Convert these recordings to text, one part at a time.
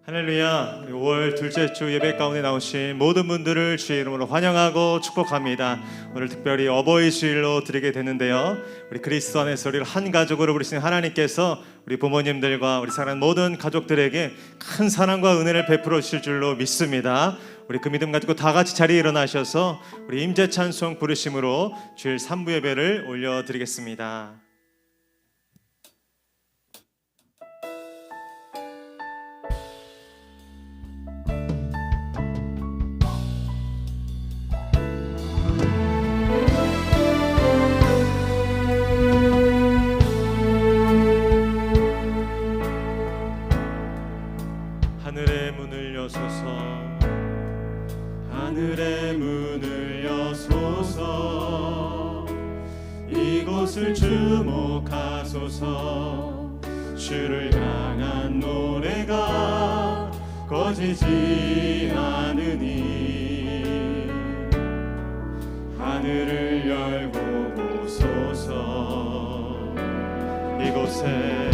할렐루야. 5월 둘째 주 예배 가운데 나오신 모든 분들을 주의 이름으로 환영하고 축복합니다. 오늘 특별히 어버이 주일로 드리게 되는데요, 우리 그리스도 안에서 우리를 한 가족으로 부르신 하나님께서 우리 부모님들과 우리 사랑하는 모든 가족들에게 큰 사랑과 은혜를 베풀어 주실 줄로 믿습니다. 우리 그 믿음 가지고 다 같이 자리에 일어나셔서 우리 임재 찬송 부르심으로 주일 3부 예배를 올려드리겠습니다. 하늘의 문을 여소서, 하늘의 문을 여소서, 이곳을 주목하소서. 주를 향한 노래가 꺼지지 않으니 하늘을 열고 보소서. 이곳에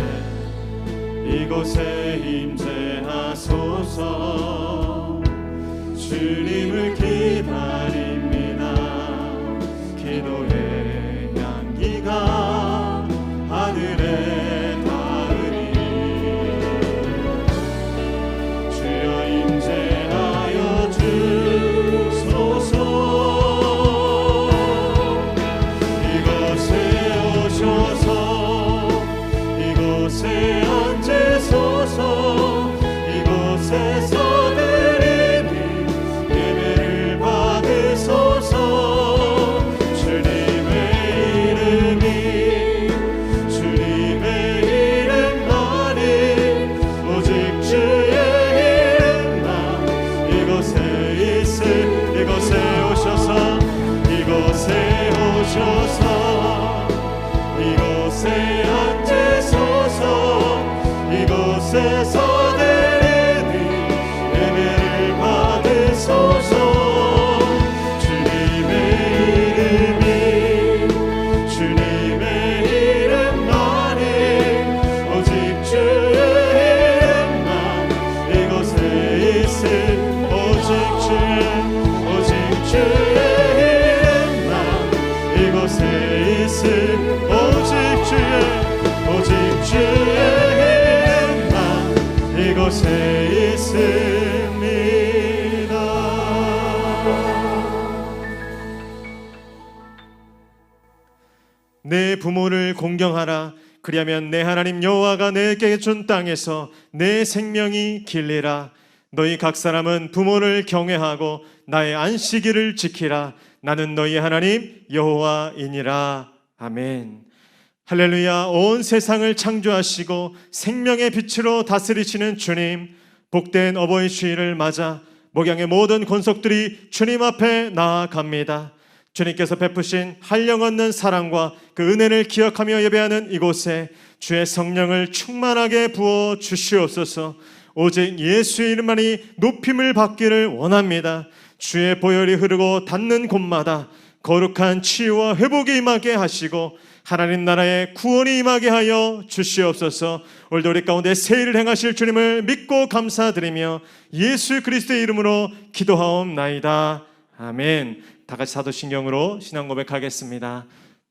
임재하소서. 주님을 기다립니다. 기도의 향기가 하늘에 닿으니 주여 임재하여 주소서. 이곳에 오셔서 이곳에 앉으소서. 이곳에서 드리는 예배를 받으소서. 주님의 이름만이 오직 주의 이름만 이곳에 오셔서 이곳에 앉으소서. 이곳에서 드리는 예배를 받으소서. 주님의 이름만이 오직 주의 이름만 이곳에 있음. 오직 주의 이름만 이곳에 있음. 오직 주의 이름만 이곳에 있습니다. 내 부모를 공경하라. 그리하면 내 하나님 여호와가 내게 준 땅에서 내 생명이 길리라. 너희 각 사람은 부모를 경외하고 나의 안식일을 지키라. 나는 너희 하나님 여호와이니라. 아멘. 할렐루야. 온 세상을 창조하시고 생명의 빛으로 다스리시는 주님, 복된 어버이 주일을 맞아 목양의 모든 권속들이 주님 앞에 나아갑니다. 주님께서 베푸신 한량 없는 사랑과 그 은혜를 기억하며 예배하는 이곳에 주의 성령을 충만하게 부어 주시옵소서. 오직 예수의 이름만이 높임을 받기를 원합니다. 주의 보혈이 흐르고 닿는 곳마다 거룩한 치유와 회복이 임하게 하시고 하나님 나라의 구원이 임하게 하여 주시옵소서. 오늘도 우리 가운데 새 일을 행하실 주님을 믿고 감사드리며 예수 그리스도의 이름으로 기도하옵나이다. 아멘. 다같이 사도신경으로 신앙 고백하겠습니다.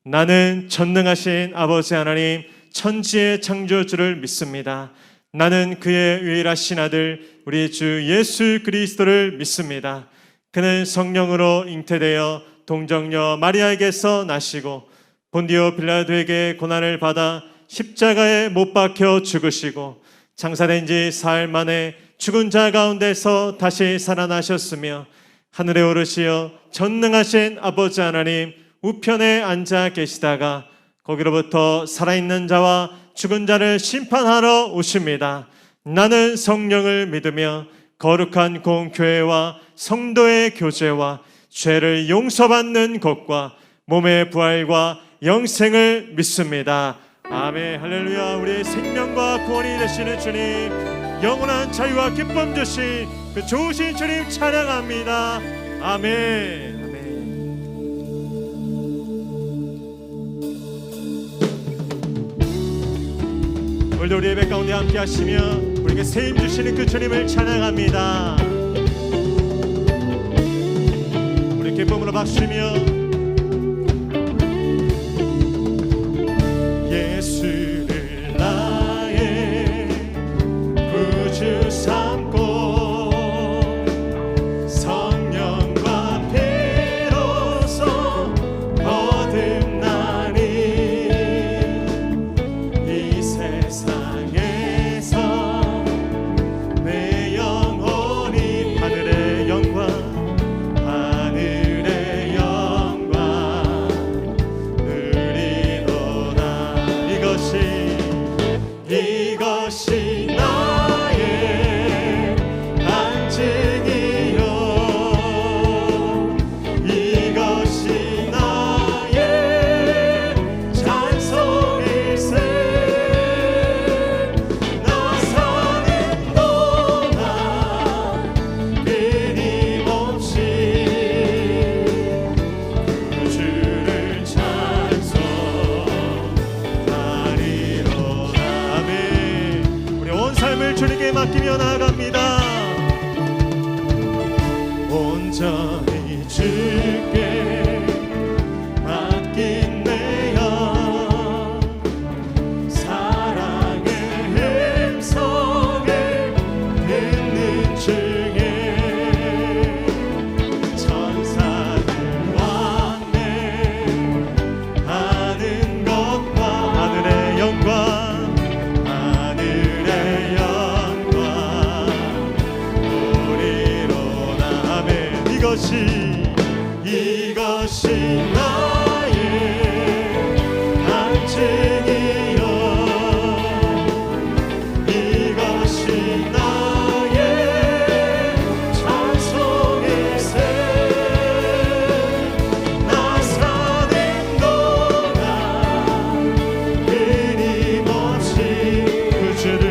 나는 전능하신 아버지 하나님 천지의 창조주를 믿습니다. 나는 그의 유일하신 아들 우리 주 예수 그리스도를 믿습니다. 그는 성령으로 잉태되어 동정녀 마리아에게서 나시고 본디오 빌라도에게 고난을 받아 십자가에 못 박혀 죽으시고 장사된 지 사흘 만에 죽은 자 가운데서 다시 살아나셨으며 하늘에 오르시어 전능하신 아버지 하나님 우편에 앉아 계시다가 거기로부터 살아있는 자와 죽은 자를 심판하러 오십니다. 나는 성령을 믿으며 거룩한 공교회와 성도의 교제와 죄를 용서받는 것과 몸의 부활과 영생을 믿습니다. 아멘. 할렐루야. 우리의 생명과 구원이 되시는 주님, 영원한 자유와 기쁨 주신 그 좋으신 주님 찬양합니다. 아멘. 오늘도 우리 예배 가운데 함께 하시며 우리 우리에게 세임 주시는 그 주님을 찬양합니다. 우리 기쁨으로 박수며 예수를 나의 구주 삼고 성령과 피로써 거듭나니 이 세상에서 내 영혼이 하늘의 영광 누리도다. 이것이 나의 간증이요 이것이 나의 찬송일세. 나 사는 동안 끊임없이 그 주를 찬송하리로다. 아멘. 우리 온 삶을 주님께 맡기며 나아갑니다. 온전히 주께 맡긴 내 영 사랑의 음성을 듣는 중에 천사들 왕래하는 것과 하늘의 영광 하늘의 영광 우리로다. 아멘. 이것이 나의 간증이요 이것이 나의 찬송일세. 나 사는 동안 끊임없이 그 주를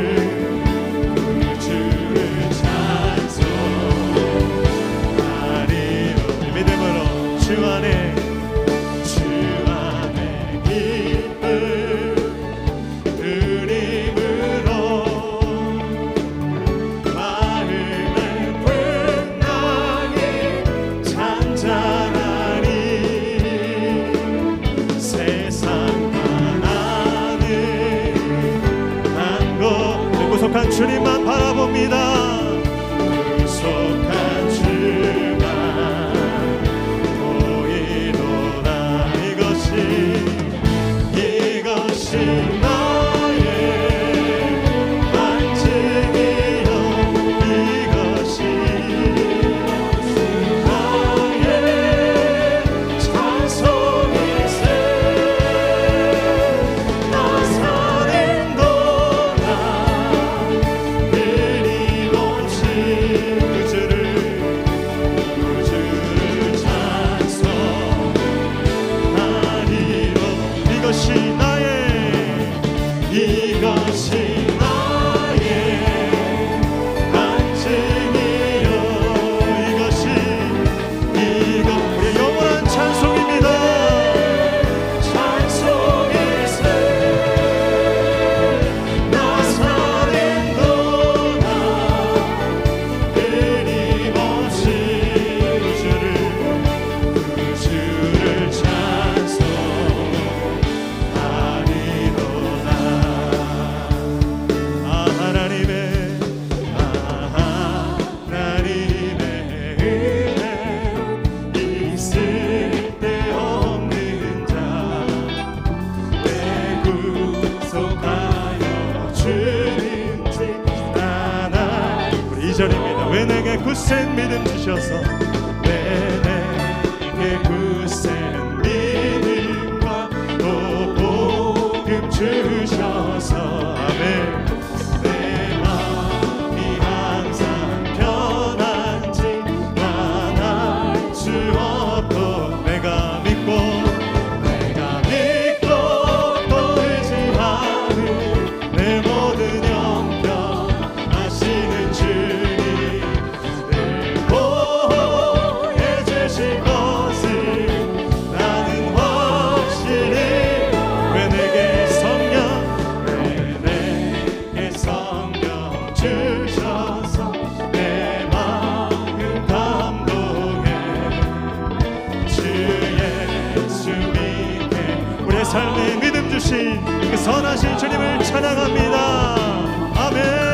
찬송하리로. 믿음으로 주 안에 기쁨 누림으로 마음을 풍랑이 잔잔하니 세상 바라는 난곳 구속한 주님만 바라봅니다. 구속한 주만 보이도다. 이것이 나의 간증이요 이것이 나의 찬송일세. 나 사는 동안 끊임없이 그 주를 찬송하리로. 이것이 나의 간증이요 우리의 영원한 찬송입니다. 찬송일세. 나 사는 동안 끊임없이 그 주를 찬송하리로다. 하나님의 은혜 있을 데 없는 자 내 구속하여 주는지 나나. 우리 2절입니다. 왜 내게 굳센 믿음 주셔서 왜 내게 굳센 믿음과 또 복음 주셔서. 아멘. 내 마음이 항상 편한지 난 알 수 없고 내가 믿고 또 의지하는 내 모든 형편 아시는 주님 늘 보호해 주실 것을 나는 확실히. 왜 내게 성령 왜 내게 삶에 믿음 주신 그 선하신 주님을 찬양합니다. 아멘.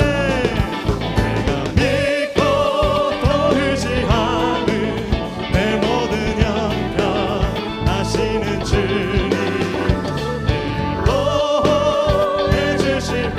내가 믿고 또 흐지 않은 내 모든 형편 하시는 주님 보호해 주실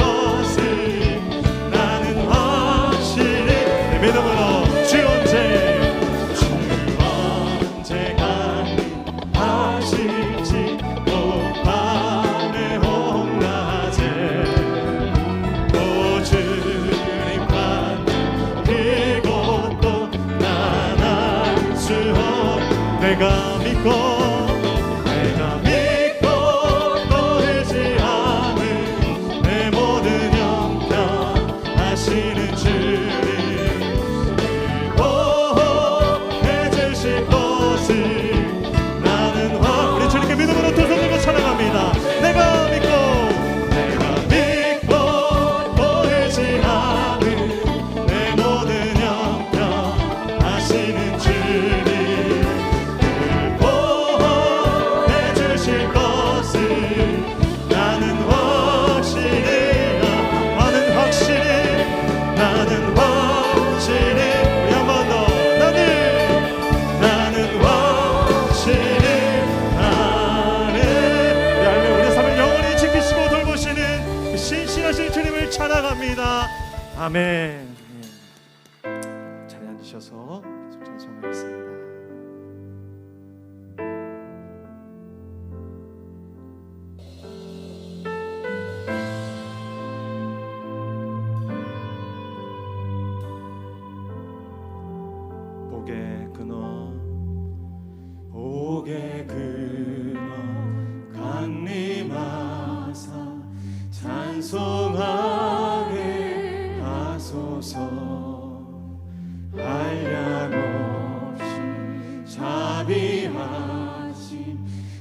것을 나는 우리 주님께 믿음으로 두 손 들고 찬양합니다. 내가 믿고 또 흐지 않은 내 모든 형편 하시는 주님 찬양합니다. 아멘. 잘 앉으셔서 계속 찬송하겠습니다. 복의 근원 강림하사 찬송하게 하소서. 한량없이 자비하심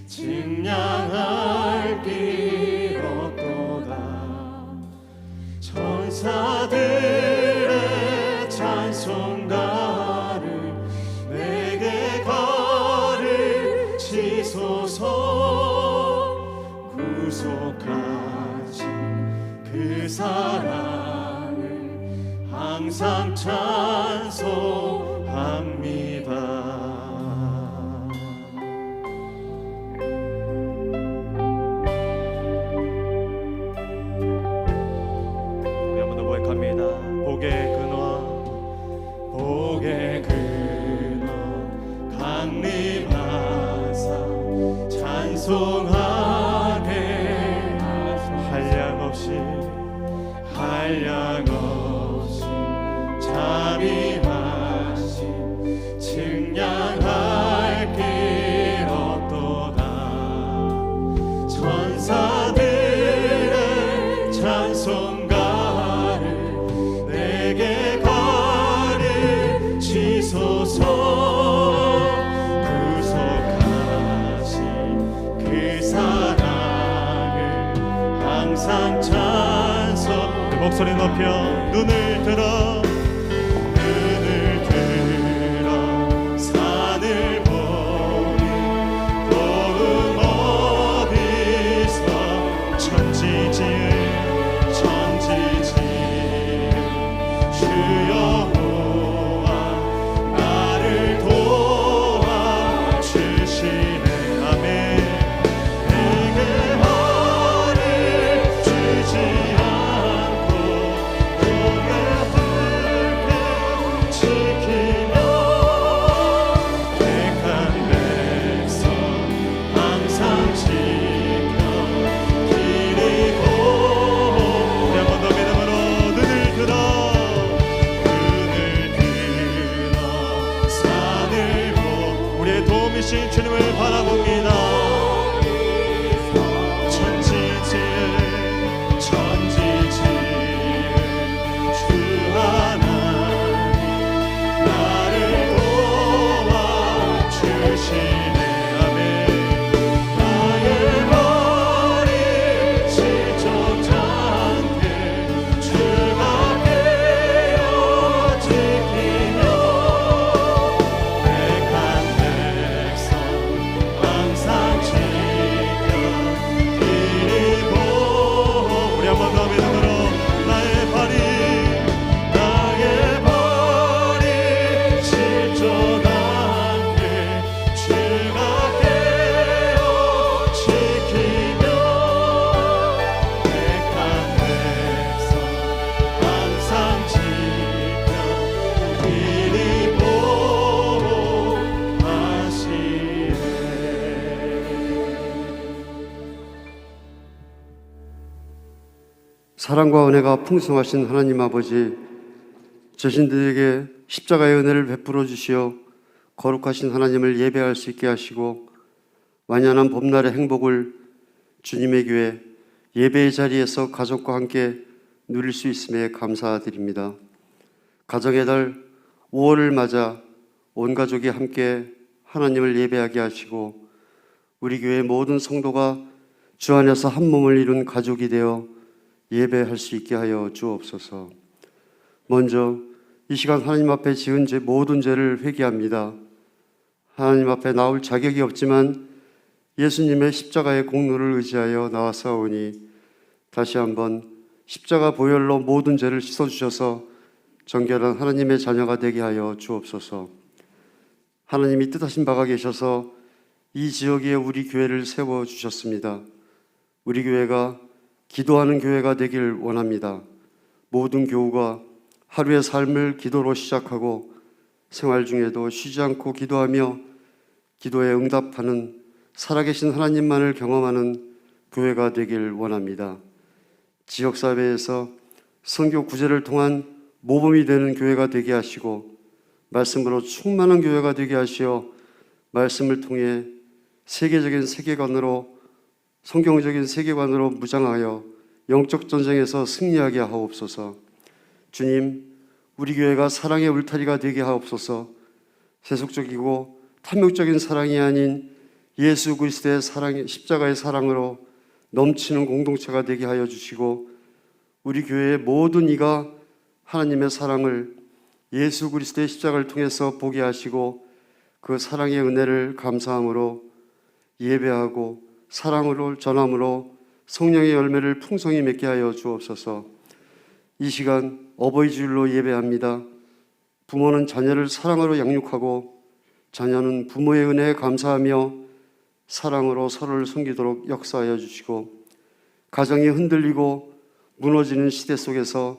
증량할 길 없도다. 천사들의 찬송가를 내게 가르치소서. 구속하신 그 사랑을 항상 찬송합니다. 우리 한 번 더 고백합니다. 복의 근원 강림하사 찬송하게 한량없이 자비하심 증량할 길 없도다. 천사들의 찬송가를 내게 가르치소서. 구속하신 그 사랑을 항상 찬송. 목소리 높여 눈을 들어 산을 보니 도움 어디서 천지 지은 주 여호와 나를 도와주시네. 아멘. 내게 벌을 주지 않고 사랑과 은혜가 풍성하신 하나님 아버지, 자신들에게 십자가의 은혜를 베풀어 주시어 거룩하신 하나님을 예배할 수 있게 하시고 완연한 봄날의 행복을 주님의 교회 예배의 자리에서 가족과 함께 누릴 수 있음에 감사드립니다. 가정의 달 5월을 맞아 온 가족이 함께 하나님을 예배하게 하시고 우리 교회 모든 성도가 주 안에서 한 몸을 이룬 가족이 되어 예배할 수 있게 하여 주옵소서. 먼저 이 시간 하나님 앞에 지은 모든 죄를 회개합니다. 하나님 앞에 나올 자격이 없지만 예수님의 십자가의 공로를 의지하여 나와사오니 다시 한번 십자가 보혈로 모든 죄를 씻어주셔서 정결한 하나님의 자녀가 되게 하여 주옵소서. 하나님이 뜻하신 바가 계셔서 이 지역에 우리 교회를 세워주셨습니다. 우리 교회가 기도하는 교회가 되길 원합니다. 모든 교우가 하루의 삶을 기도로 시작하고 생활 중에도 쉬지 않고 기도하며 기도에 응답하는 살아계신 하나님만을 경험하는 교회가 되길 원합니다. 지역사회에서 선교 구제를 통한 모범이 되는 교회가 되게 하시고 말씀으로 충만한 교회가 되게 하시어 말씀을 통해 세계적인 세계관으로 성경적인 세계관으로 무장하여 영적 전쟁에서 승리하게 하옵소서. 주님, 우리 교회가 사랑의 울타리가 되게 하옵소서. 세속적이고 탐욕적인 사랑이 아닌 예수 그리스도의 사랑, 십자가의 사랑으로 넘치는 공동체가 되게 하여 주시고 우리 교회의 모든 이가 하나님의 사랑을 예수 그리스도의 십자가를 통해서 보게 하시고 그 사랑의 은혜를 감사함으로 예배하고 사랑으로 전함으로 성령의 열매를 풍성히 맺게 하여 주옵소서. 이 시간 어버이 주일로 예배합니다. 부모는 자녀를 사랑으로 양육하고 자녀는 부모의 은혜에 감사하며 사랑으로 서로를 섬기도록 역사하여 주시고 가정이 흔들리고 무너지는 시대 속에서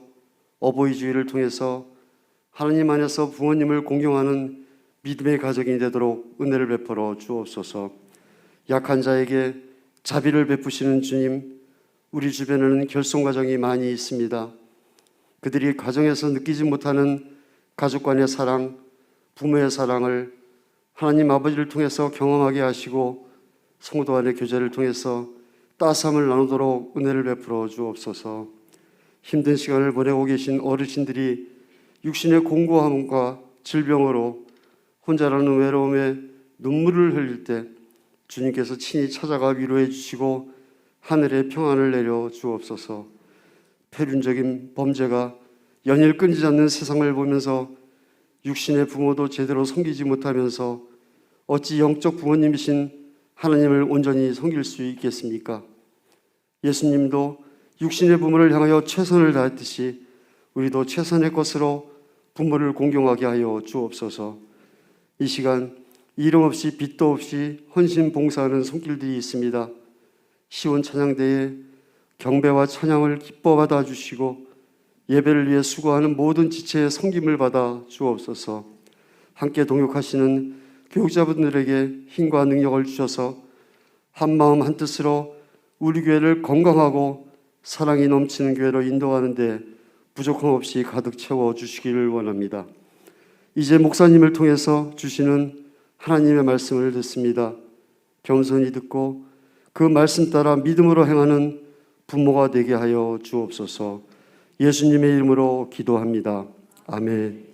어버이 주일을 통해서 하나님 안에서 부모님을 공경하는 믿음의 가정이 되도록 은혜를 베풀어 주옵소서. 약한 자에게 자비를 베푸시는 주님, 우리 주변에는 결손가정이 많이 있습니다. 그들이 가정에서 느끼지 못하는 가족 간의 사랑, 부모의 사랑을 하나님 아버지를 통해서 경험하게 하시고 성도 안의 교제를 통해서 따스함을 나누도록 은혜를 베풀어 주옵소서. 힘든 시간을 보내고 계신 어르신들이 육신의 공고함과 질병으로 혼자라는 외로움에 눈물을 흘릴 때 주님께서 친히 찾아가 위로해 주시고 하늘의 평안을 내려 주옵소서. 폐륜적인 범죄가 연일 끊이지 않는 세상을 보면서 육신의 부모도 제대로 섬기지 못하면서 어찌 영적 부모님이신 하나님을 온전히 섬길 수 있겠습니까? 예수님도 육신의 부모를 향하여 최선을 다했듯이 우리도 최선의 것으로 부모를 공경하게 하여 주옵소서. 이 시간 이름 없이 빚도 없이 헌신 봉사하는 손길들이 있습니다. 시온 찬양대에 경배와 찬양을 기뻐 받아 주시고 예배를 위해 수고하는 모든 지체의 섬김을 받아 주옵소서. 함께 동역하시는 교육자분들에게 힘과 능력을 주셔서 한마음 한뜻으로 우리 교회를 건강하고 사랑이 넘치는 교회로 인도하는 데 부족함 없이 가득 채워 주시기를 원합니다. 이제 목사님을 통해서 주시는 하나님의 말씀을 듣습니다. 겸손히 듣고 그 말씀 따라 믿음으로 행하는 부모가 되게 하여 주옵소서. 예수님의 이름으로 기도합니다. 아멘.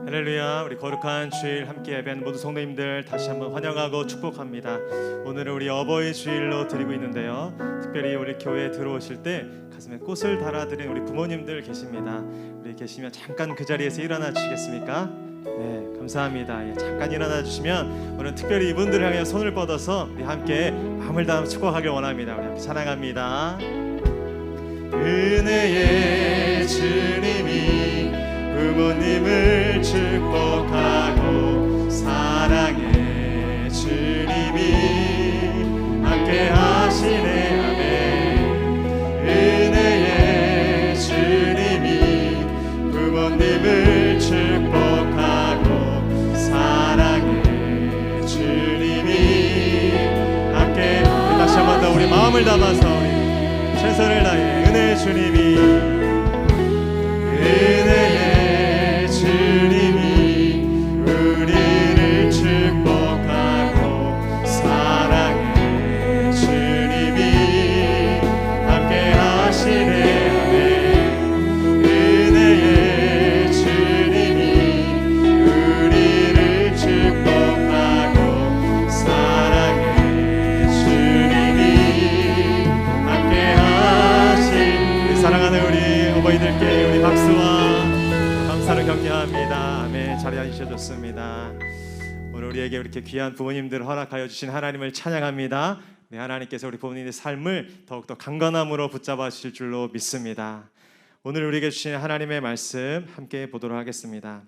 할렐루야. 우리 거룩한 주일 함께 예배하는 모든 성도님들 다시 한번 환영하고 축복합니다. 오늘은 우리 어버이 주일로 드리고 있는데요, 특별히 우리 교회에 들어오실 때 가슴에 꽃을 달아드린 우리 부모님들 계십니다. 우리 계시면 잠깐 그 자리에서 일어나 주시겠습니까? 네, 감사합니다. 예, 잠깐 일어나 주시면 오늘 특별히 이분들을 향해 손을 뻗어서 우리 함께 마음을 다하며 축복하길 원합니다. 우리 함께 찬양합니다. 은혜의 주님이 부모님을 축복하고 사랑의 주님이 함께 하시네. 아멘. 은혜의 주님이 부모님을 축복하고 사랑의 주님이 함께. 다시 한 번 더 우리 마음을 담아서 우리 최선을 다해. 은혜의 주님이 은혜의 주님이 우리를 축복하고 사랑의 주님이 함께 하시네. 아멘. 은혜의 주님이 우리를 축복하고 사랑의 주님이 함께 하시네. 사랑하는 우리 어머니들께 우리 박수와 감사를 경배합니다. 아멘. 자리에 앉으셔도 좋습니다. 오늘 우리에게 이렇게 귀한 부모님들을 허락하여 주신 하나님을 찬양합니다. 네, 하나님께서 우리 부모님의 삶을 더욱더 강건함으로 붙잡아 주실 줄로 믿습니다. 오늘 우리에게 주신 하나님의 말씀 함께 보도록 하겠습니다.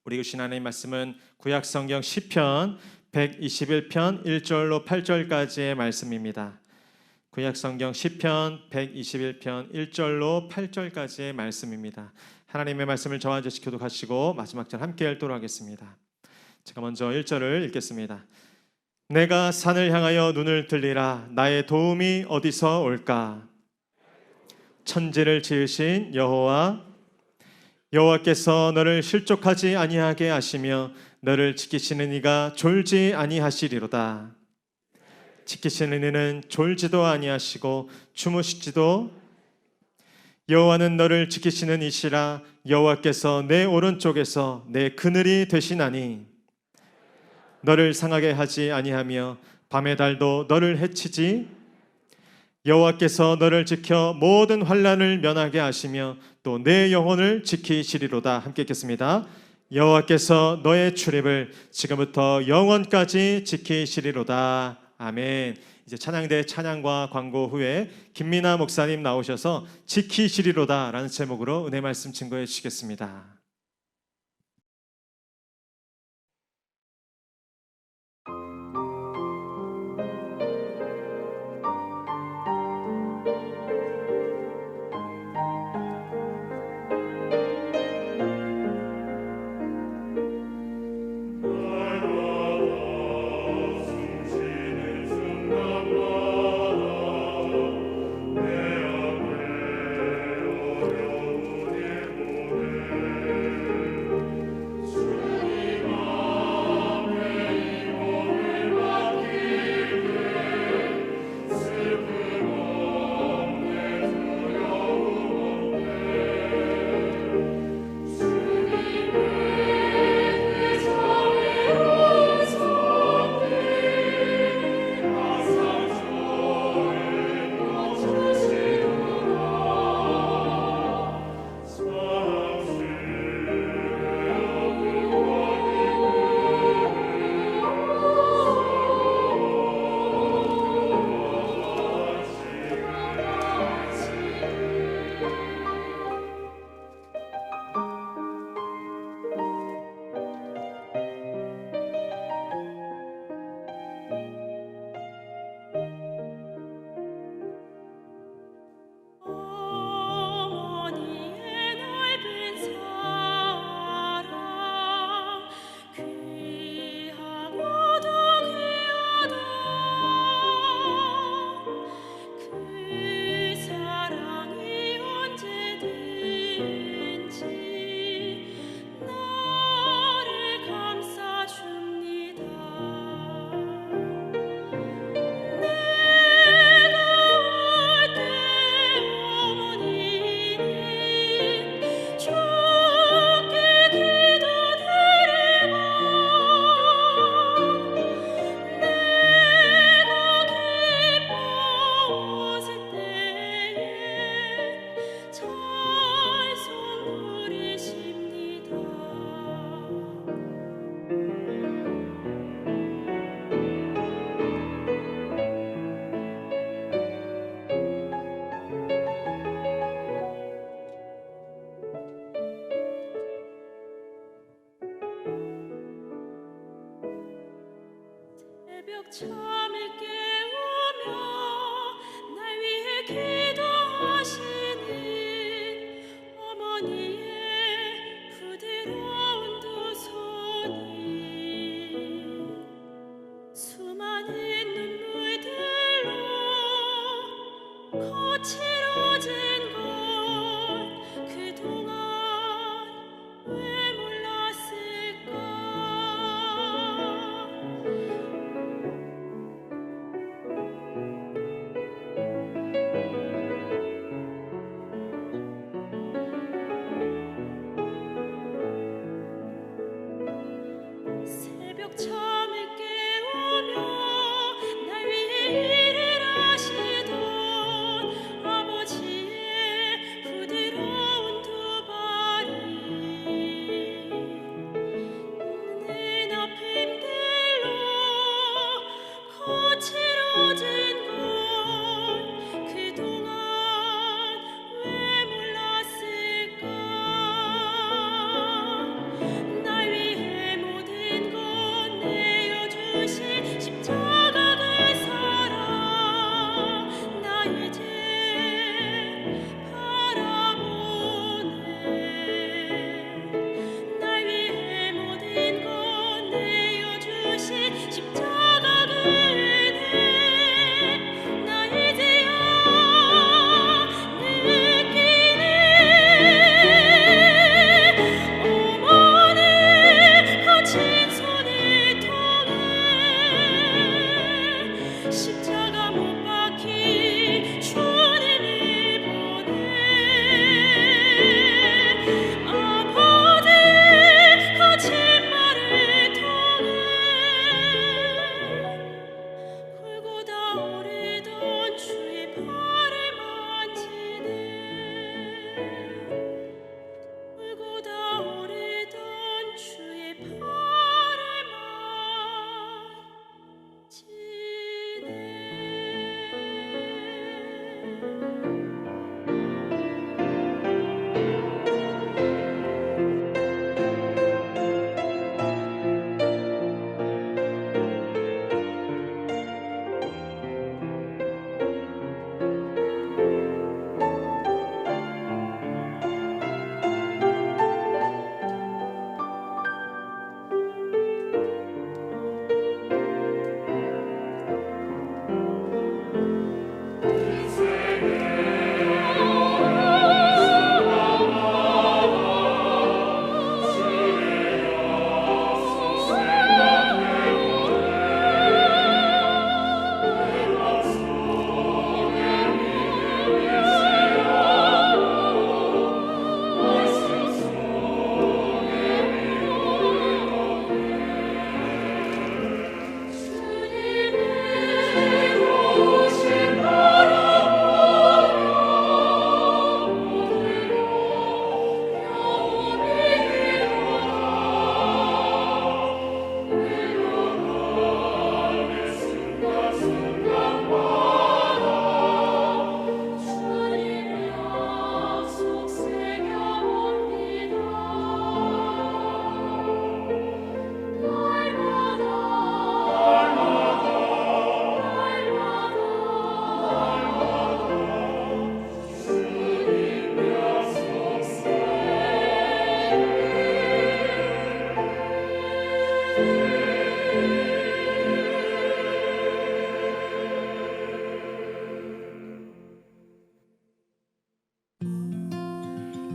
우리에게 주신 하나님의 말씀은 구약성경 시편 121편 1절로 8절까지의 말씀입니다. 구약성경 시편 121편 1절로 8절까지의 말씀입니다. 하나님의 말씀을 저와 함께 교독하시고 마지막 절 함께 읽도록 하겠습니다. 제가 먼저 1절을 읽겠습니다. 내가 산을 향하여 눈을 들리라. 나의 도움이 어디서 올까? 천지를 지으신 여호와께서 너를 실족하지 아니하게 하시며 너를 지키시는 이가 졸지 아니하시리로다. 지키시는 이는 졸지도 아니하시고 주무시지도. 여호와는 너를 지키시는 이시라. 여호와께서 내 오른쪽에서 내 그늘이 되시나니 너를 상하게 하지 아니하며 밤의 달도 너를 해치지. 여호와께서 너를 지켜 모든 환난을 면하게 하시며 또 내 영혼을 지키시리로다. 함께 읽겠습니다. 여호와께서 너의 출입을 지금부터 영원까지 지키시리로다. 아멘. 이제 찬양대 찬양과 광고 후에 김민아 목사님 나오셔서 지키시리로다 라는 제목으로 은혜 말씀 증거해 주시겠습니다. 잠을 깨우며 날 위해 기도하시는 어머니의 부드러운 두 손이 수많은 눈물들로 거칠어진 걸 그동안 왜 몰랐을까. 새벽 잠을 깨우며 날 위해 일을 하시던 아버지의 부드러운 두 발이 내 아픔들로 거칠어진 걸 그동안 왜 몰랐을까. 날 위해 모든 것 내어주신 십자가 그 사랑 나 이제 바라보네. 날 위해 모든 것 내어주신 십자가 그 은혜 나 이제야 느끼네. 어머니의 거친 손을 통해 십자가 못 박힌 주님이 보내. 아버지의 거친 말을 통해 굵고다 오르던 주의 발을 만지네. 굵고다 오르던 주의 발을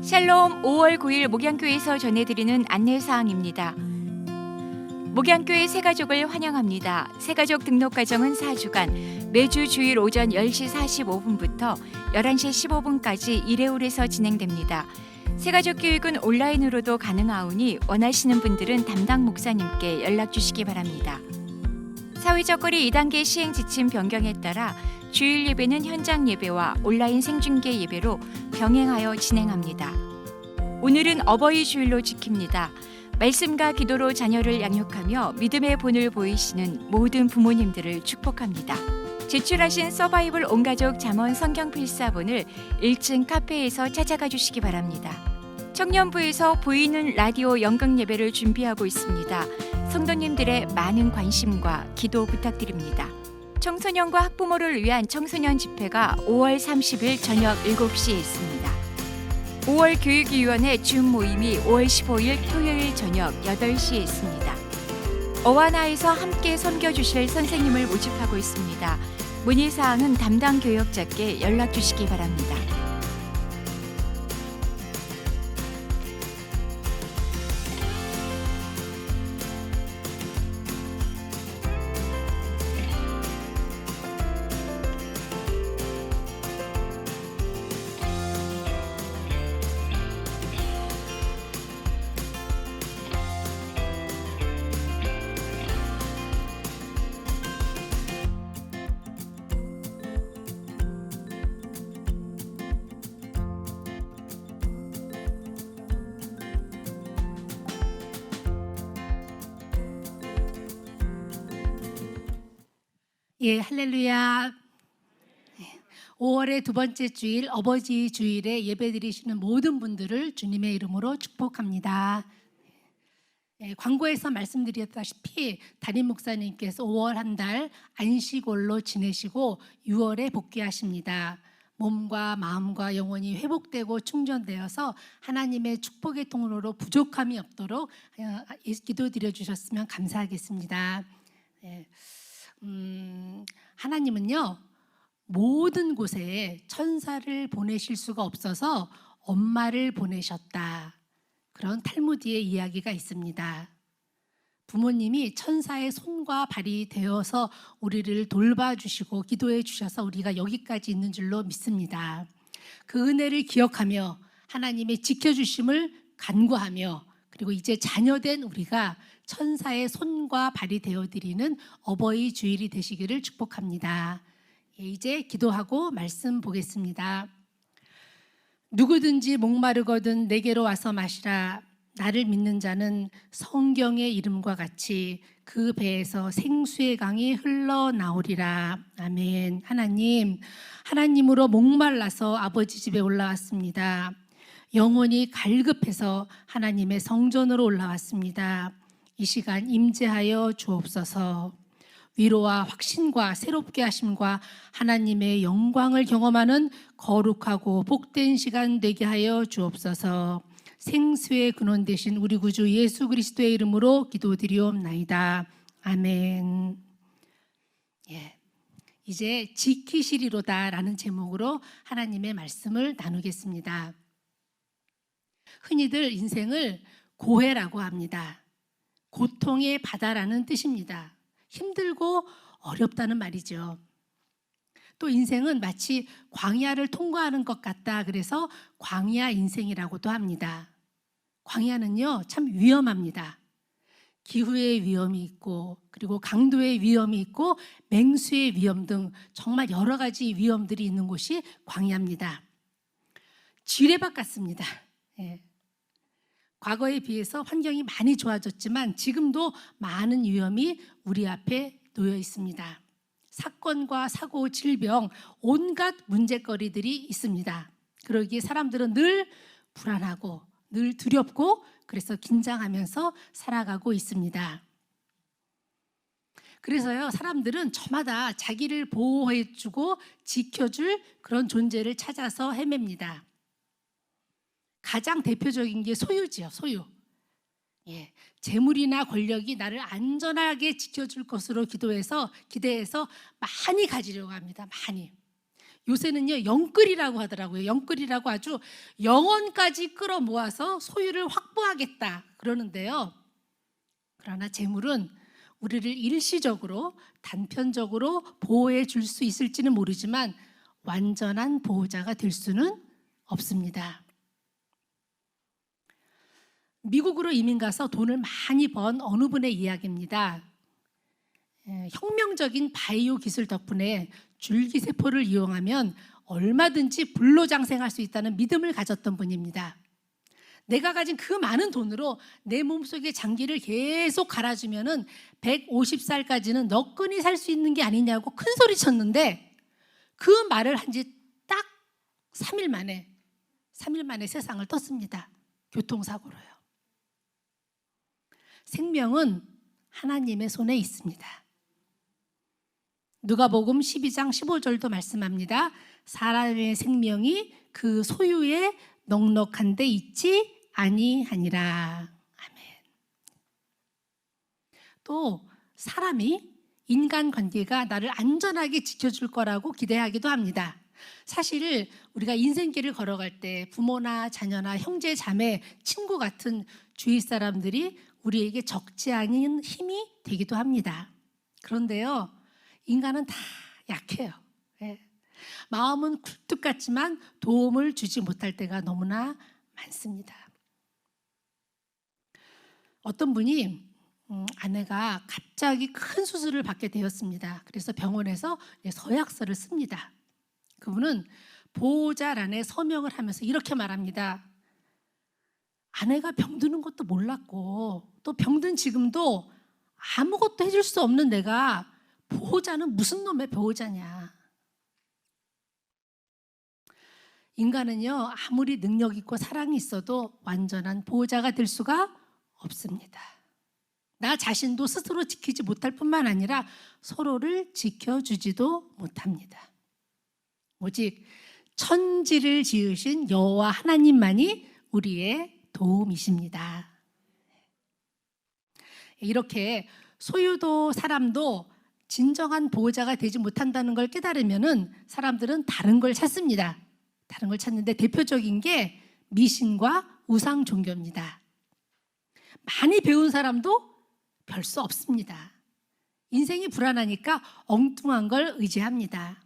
샬롬 5월 9일 목양교회에서 전해드리는 안내사항입니다. 목양교회 새가족을 환영합니다. 새가족 등록 과정은 4주간 매주 주일 오전 10시 45분부터 11시 15분까지 이레울에서 진행됩니다. 새가족 교육은 온라인으로도 가능하오니 원하시는 분들은 담당 목사님께 연락 주시기 바랍니다. 사회적 거리 2단계 시행 지침 변경에 따라 주일 예배는 현장 예배와 온라인 생중계 예배로 병행하여 진행합니다. 오늘은 어버이 주일로 지킵니다. 말씀과 기도로 자녀를 양육하며 믿음의 본을 보이시는 모든 부모님들을 축복합니다. 제출하신 서바이벌 온가족 잠언 성경 필사본을 1층 카페에서 찾아가 주시기 바랍니다. 청년부에서 보이는 라디오 연극 예배를 준비하고 있습니다. 성도님들의 많은 관심과 기도 부탁드립니다. 청소년과 학부모를 위한 청소년 집회가 5월 30일 저녁 7시에 있습니다. 5월 교육위원회 줌 모임이 5월 15일 토요일 저녁 8시에 있습니다. 어와나에서 함께 섬겨주실 선생님을 모집하고 있습니다. 문의사항은 담당 교역자께 연락 주시기 바랍니다. 예, 할렐루야. 5월의 두 번째 주일 어버이 주일에 예배드리시는 모든 분들을 주님의 이름으로 축복합니다. 예, 광고에서 말씀드렸다시피 담임 목사님께서 5월 한 달 안식월로 지내시고 6월에 복귀하십니다. 몸과 마음과 영혼이 회복되고 충전되어서 하나님의 축복의 통로로 부족함이 없도록 기도드려 주셨으면 감사하겠습니다. 예. 하나님은요, 모든 곳에 천사를 보내실 수가 없어서 엄마를 보내셨다. 그런 탈무드의 이야기가 있습니다. 부모님이 천사의 손과 발이 되어서 우리를 돌봐주시고 기도해 주셔서 우리가 여기까지 있는 줄로 믿습니다. 그 은혜를 기억하며 하나님의 지켜주심을 간구하며 그리고 이제 자녀된 우리가 천사의 손과 발이 되어드리는 어버이 주일이 되시기를 축복합니다. 이제 기도하고 말씀 보겠습니다. 누구든지 목마르거든 내게로 와서 마시라. 나를 믿는 자는 성경의 이름과 같이 그 배에서 생수의 강이 흘러나오리라. 아멘. 하나님으로 목말라서 아버지 집에 올라왔습니다. 영혼이 갈급해서 하나님의 성전으로 올라왔습니다. 이 시간 임재하여 주옵소서. 위로와 확신과 새롭게 하심과 하나님의 영광을 경험하는 거룩하고 복된 시간 되게 하여 주옵소서. 생수의 근원 되신 우리 구주 예수 그리스도의 이름으로 기도드리옵나이다. 아멘. 예, 이제 지키시리로다라는 제목으로 하나님의 말씀을 나누겠습니다. 흔히들 인생을 고해라고 합니다. 고통의 바다라는 뜻입니다. 힘들고 어렵다는 말이죠. 또 인생은 마치 광야를 통과하는 것 같다. 그래서 광야 인생이라고도 합니다. 광야는요, 참 위험합니다. 기후의 위험이 있고 그리고 강도의 위험이 있고 맹수의 위험 등 정말 여러 가지 위험들이 있는 곳이 광야입니다. 지뢰밭 같습니다. 예. 과거에 비해서 환경이 많이 좋아졌지만 지금도 많은 위험이 우리 앞에 놓여 있습니다. 사건과 사고, 질병, 온갖 문제거리들이 있습니다. 그러기에 사람들은 늘 불안하고 늘 두렵고 그래서 긴장하면서 살아가고 있습니다. 그래서요, 사람들은 저마다 자기를 보호해주고 지켜줄 그런 존재를 찾아서 헤맵니다. 가장 대표적인 게 소유지요, 소유. 예, 재물이나 권력이 나를 안전하게 지켜줄 것으로 기대해서 많이 가지려고 합니다. 많이. 요새는요, 영끌이라고 하더라고요. 영끌이라고 아주 영혼까지 끌어모아서 소유를 확보하겠다 그러는데요. 그러나 재물은 우리를 일시적으로 단편적으로 보호해 줄 수 있을지는 모르지만 완전한 보호자가 될 수는 없습니다. 미국으로 이민 가서 돈을 많이 번 어느 분의 이야기입니다. 혁명적인 바이오 기술 덕분에 줄기세포를 이용하면 얼마든지 불로장생할 수 있다는 믿음을 가졌던 분입니다. 내가 가진 그 많은 돈으로 내 몸속에 장기를 계속 갈아주면 150살까지는 너끈히 살 수 있는 게 아니냐고 큰 소리 쳤는데 그 말을 한 지 딱 3일 만에 세상을 떴습니다. 교통사고로요. 생명은 하나님의 손에 있습니다. 누가복음 12장 15절도 말씀합니다. 사람의 생명이 그 소유에 넉넉한 데 있지 아니하니라. 아멘. 또 사람이 인간관계가 나를 안전하게 지켜줄 거라고 기대하기도 합니다. 사실 우리가 인생길을 걸어갈 때 부모나 자녀나 형제, 자매, 친구 같은 주위 사람들이 우리에게 적지 않은 힘이 되기도 합니다. 그런데요, 인간은 다 약해요. 예. 마음은 굴뚝 같지만 도움을 주지 못할 때가 너무나 많습니다. 어떤 분이 아내가 갑자기 큰 수술을 받게 되었습니다. 그래서 병원에서 서약서를 씁니다. 그분은 보호자란에 서명을 하면서 이렇게 말합니다. 아내가 병드는 것도 몰랐고 또 병든 지금도 아무것도 해줄 수 없는 내가 보호자는 무슨 놈의 보호자냐. 인간은요, 아무리 능력 있고 사랑이 있어도 완전한 보호자가 될 수가 없습니다. 나 자신도 스스로 지키지 못할 뿐만 아니라 서로를 지켜주지도 못합니다. 오직 천지를 지으신 여호와 하나님만이 우리의 도움이십니다. 이렇게 소유도 사람도 진정한 보호자가 되지 못한다는 걸 깨달으면은 사람들은 다른 걸 찾습니다. 다른 걸 찾는데 대표적인 게 미신과 우상 종교입니다. 많이 배운 사람도 별 수 없습니다. 인생이 불안하니까 엉뚱한 걸 의지합니다.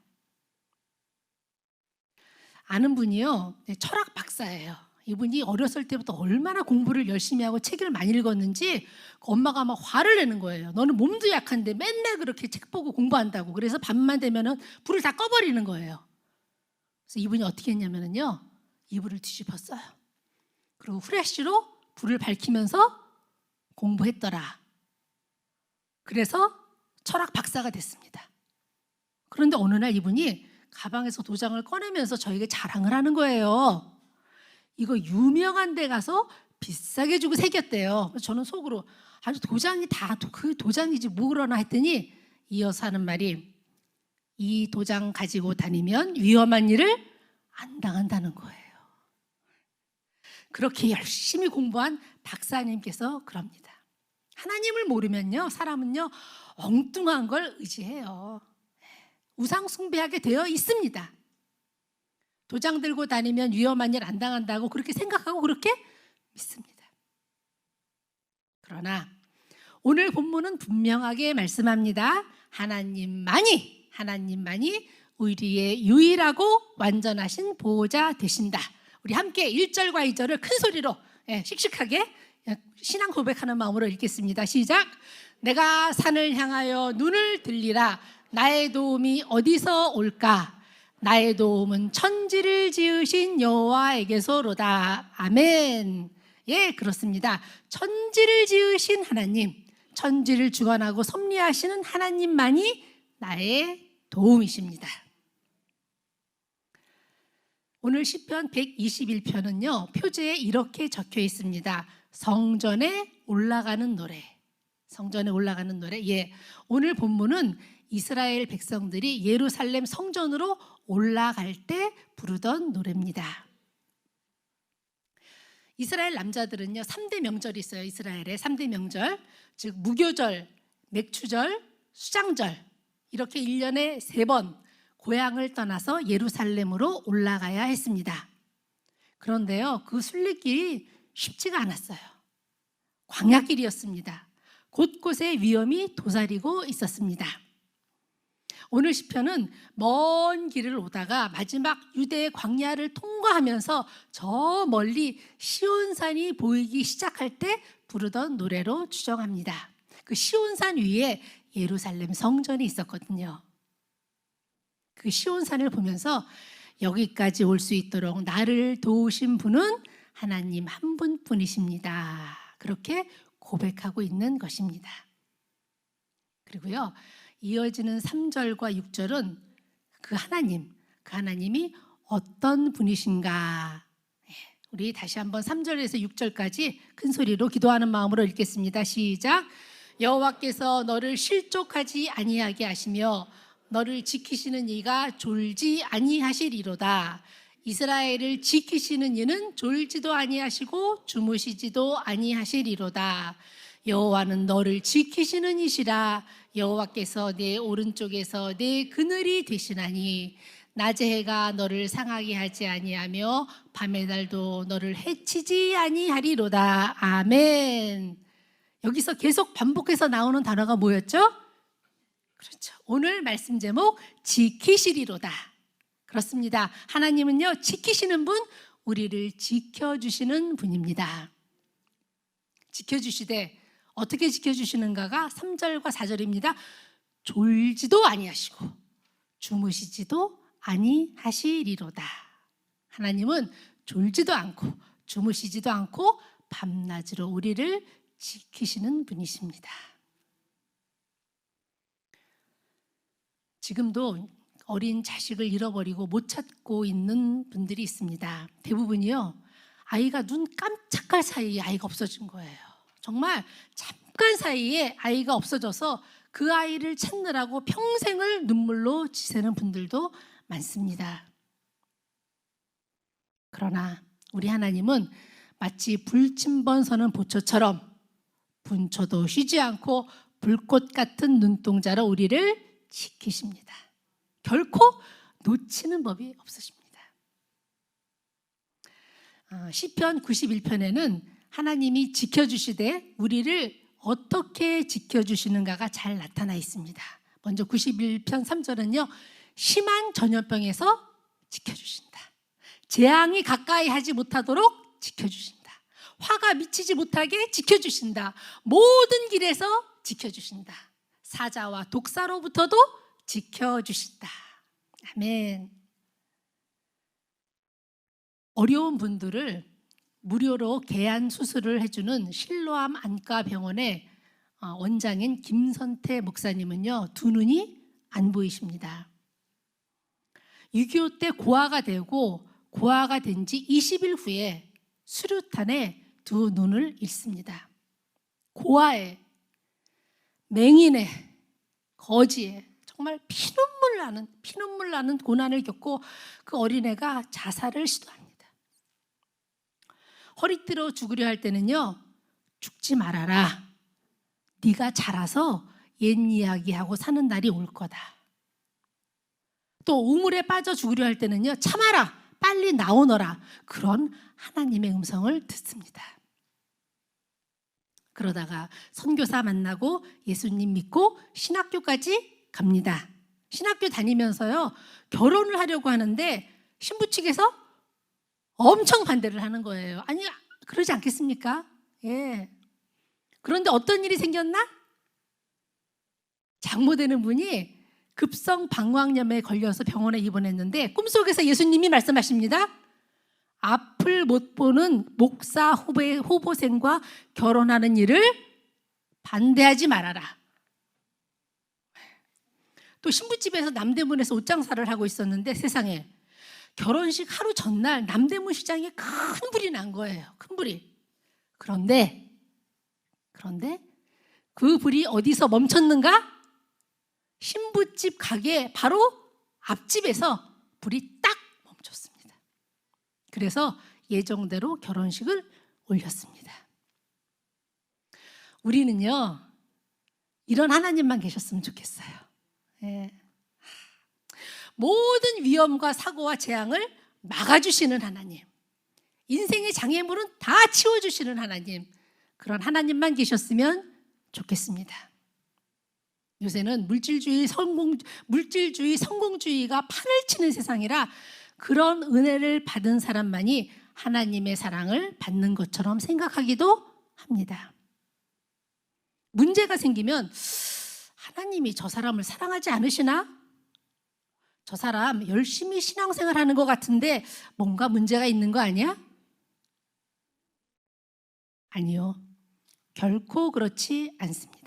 아는 분이요, 철학 박사예요. 이분이 어렸을 때부터 얼마나 공부를 열심히 하고 책을 많이 읽었는지 엄마가 막 화를 내는 거예요. 너는 몸도 약한데 맨날 그렇게 책 보고 공부한다고. 그래서 밤만 되면은 불을 다 꺼버리는 거예요. 그래서 이분이 어떻게 했냐면요, 이불을 뒤집었어요. 그리고 후레쉬로 불을 밝히면서 공부했더라. 그래서 철학 박사가 됐습니다. 그런데 어느 날 이분이 가방에서 도장을 꺼내면서 저에게 자랑을 하는 거예요. 이거 유명한 데 가서 비싸게 주고 새겼대요. 저는 속으로 아주 도장이 다 그 도장이지 뭐 그러나 했더니 이어서 하는 말이 이 도장 가지고 다니면 위험한 일을 안 당한다는 거예요. 그렇게 열심히 공부한 박사님께서 그럽니다. 하나님을 모르면요, 사람은요 엉뚱한 걸 의지해요. 우상 숭배하게 되어 있습니다. 도장 들고 다니면 위험한 일 안 당한다고 그렇게 생각하고 그렇게 믿습니다. 그러나 오늘 본문은 분명하게 말씀합니다. 하나님만이 우리의 유일하고 완전하신 보호자 되신다. 우리 함께 1절과 2절을 큰 소리로 씩씩하게 신앙 고백하는 마음으로 읽겠습니다. 시작. 내가 산을 향하여 눈을 들리라. 나의 도움이 어디서 올까? 나의 도움은 천지를 지으신 여호와에게서로다. 아멘. 예, 그렇습니다. 천지를 지으신 하나님, 천지를 주관하고 섭리하시는 하나님만이 나의 도움이십니다. 오늘 시편 121편은요, 표제에 이렇게 적혀 있습니다. 성전에 올라가는 노래. 성전에 올라가는 노래. 예, 오늘 본문은 이스라엘 백성들이 예루살렘 성전으로 올라갈 때 부르던 노래입니다. 이스라엘 남자들은요 3대 명절이 있어요. 이스라엘에 3대 명절, 즉 무교절, 맥추절, 수장절, 이렇게 1년에 3번 고향을 떠나서 예루살렘으로 올라가야 했습니다. 그런데요 그 순례길이 쉽지가 않았어요. 광야길이었습니다. 곳곳에 위험이 도사리고 있었습니다. 오늘 시편은 먼 길을 오다가 마지막 유대의 광야를 통과하면서 저 멀리 시온산이 보이기 시작할 때 부르던 노래로 추정합니다. 그 시온산 위에 예루살렘 성전이 있었거든요. 그 시온산을 보면서 여기까지 올 수 있도록 나를 도우신 분은 하나님 한 분뿐이십니다. 그렇게 고백하고 있는 것입니다. 그리고요 이어지는 3절과 6절은 그 하나님이 어떤 분이신가, 우리 다시 한번 3절에서 6절까지 큰 소리로 기도하는 마음으로 읽겠습니다. 시작. 여호와께서 너를 실족하지 아니하게 하시며 너를 지키시는 이가 졸지 아니하시리로다. 이스라엘을 지키시는 이는 졸지도 아니하시고 주무시지도 아니하시리로다. 여호와는 너를 지키시는 이시라. 여호와께서 내 오른쪽에서 내 그늘이 되시나니 낮의 해가 너를 상하게 하지 아니하며 밤의 달도 너를 해치지 아니하리로다. 아멘. 여기서 계속 반복해서 나오는 단어가 뭐였죠? 그렇죠. 오늘 말씀 제목 지키시리로다. 그렇습니다. 하나님은요, 지키시는 분, 우리를 지켜주시는 분입니다. 지켜주시되 어떻게 지켜주시는가가 3절과 4절입니다. 졸지도 아니하시고 주무시지도 아니하시리로다. 하나님은 졸지도 않고 주무시지도 않고 밤낮으로 우리를 지키시는 분이십니다. 지금도 어린 자식을 잃어버리고 못 찾고 있는 분들이 있습니다. 대부분이요, 아이가 눈 깜짝할 사이에 아이가 없어진 거예요. 정말 잠깐 사이에 아이가 없어져서 그 아이를 찾느라고 평생을 눈물로 지새는 분들도 많습니다. 그러나 우리 하나님은 마치 불침번 서는 보초처럼 분초도 쉬지 않고 불꽃 같은 눈동자로 우리를 지키십니다. 결코 놓치는 법이 없으십니다. 시편 91편에는 하나님이 지켜주시되 우리를 어떻게 지켜주시는가가 잘 나타나 있습니다. 먼저 91편 3절은요, 심한 전염병에서 지켜주신다. 재앙이 가까이 하지 못하도록 지켜주신다. 화가 미치지 못하게 지켜주신다. 모든 길에서 지켜주신다. 사자와 독사로부터도 지켜주신다. 아멘. 어려운 분들을 무료로 개안 수술을 해주는 실로암 안과병원의 원장인 김선태 목사님은요, 두 눈이 안 보이십니다. 6.25 때 고아가 되고 고아가 된 지 20일 후에 수류탄에 두 눈을 잃습니다. 고아에, 맹인에, 거지에 정말 피눈물 나는 고난을 겪고 그 어린애가 자살을 시도합니다. 허리띠로 죽으려 할 때는요, 죽지 말아라. 네가 자라서 옛 이야기하고 사는 날이 올 거다. 또 우물에 빠져 죽으려 할 때는요, 참아라. 빨리 나오너라. 그런 하나님의 음성을 듣습니다. 그러다가 선교사 만나고 예수님 믿고 신학교까지 갑니다. 신학교 다니면서요, 결혼을 하려고 하는데 신부 측에서 엄청 반대를 하는 거예요. 아니, 그러지 않겠습니까? 예. 그런데 어떤 일이 생겼나? 장모되는 분이 급성 방광염에 걸려서 병원에 입원했는데 꿈속에서 예수님이 말씀하십니다. 앞을 못 보는 목사 후보생과 결혼하는 일을 반대하지 말아라. 또 신부집에서 남대문에서 옷장사를 하고 있었는데 세상에 결혼식 하루 전날 남대문 시장에 큰 불이 난 거예요. 큰 불이. 그런데 그 불이 어디서 멈췄는가? 신부집 가게 바로 앞집에서 불이 딱 멈췄습니다. 그래서 예정대로 결혼식을 올렸습니다. 우리는요, 이런 하나님만 계셨으면 좋겠어요. 예. 모든 위험과 사고와 재앙을 막아주시는 하나님, 인생의 장애물은 다 치워주시는 하나님, 그런 하나님만 계셨으면 좋겠습니다. 요새는 물질주의, 성공주의가 판을 치는 세상이라 그런 은혜를 받은 사람만이 하나님의 사랑을 받는 것처럼 생각하기도 합니다. 문제가 생기면 하나님이 저 사람을 사랑하지 않으시나? 저 사람 열심히 신앙생활 하는 것 같은데 뭔가 문제가 있는 거 아니야? 아니요. 결코 그렇지 않습니다.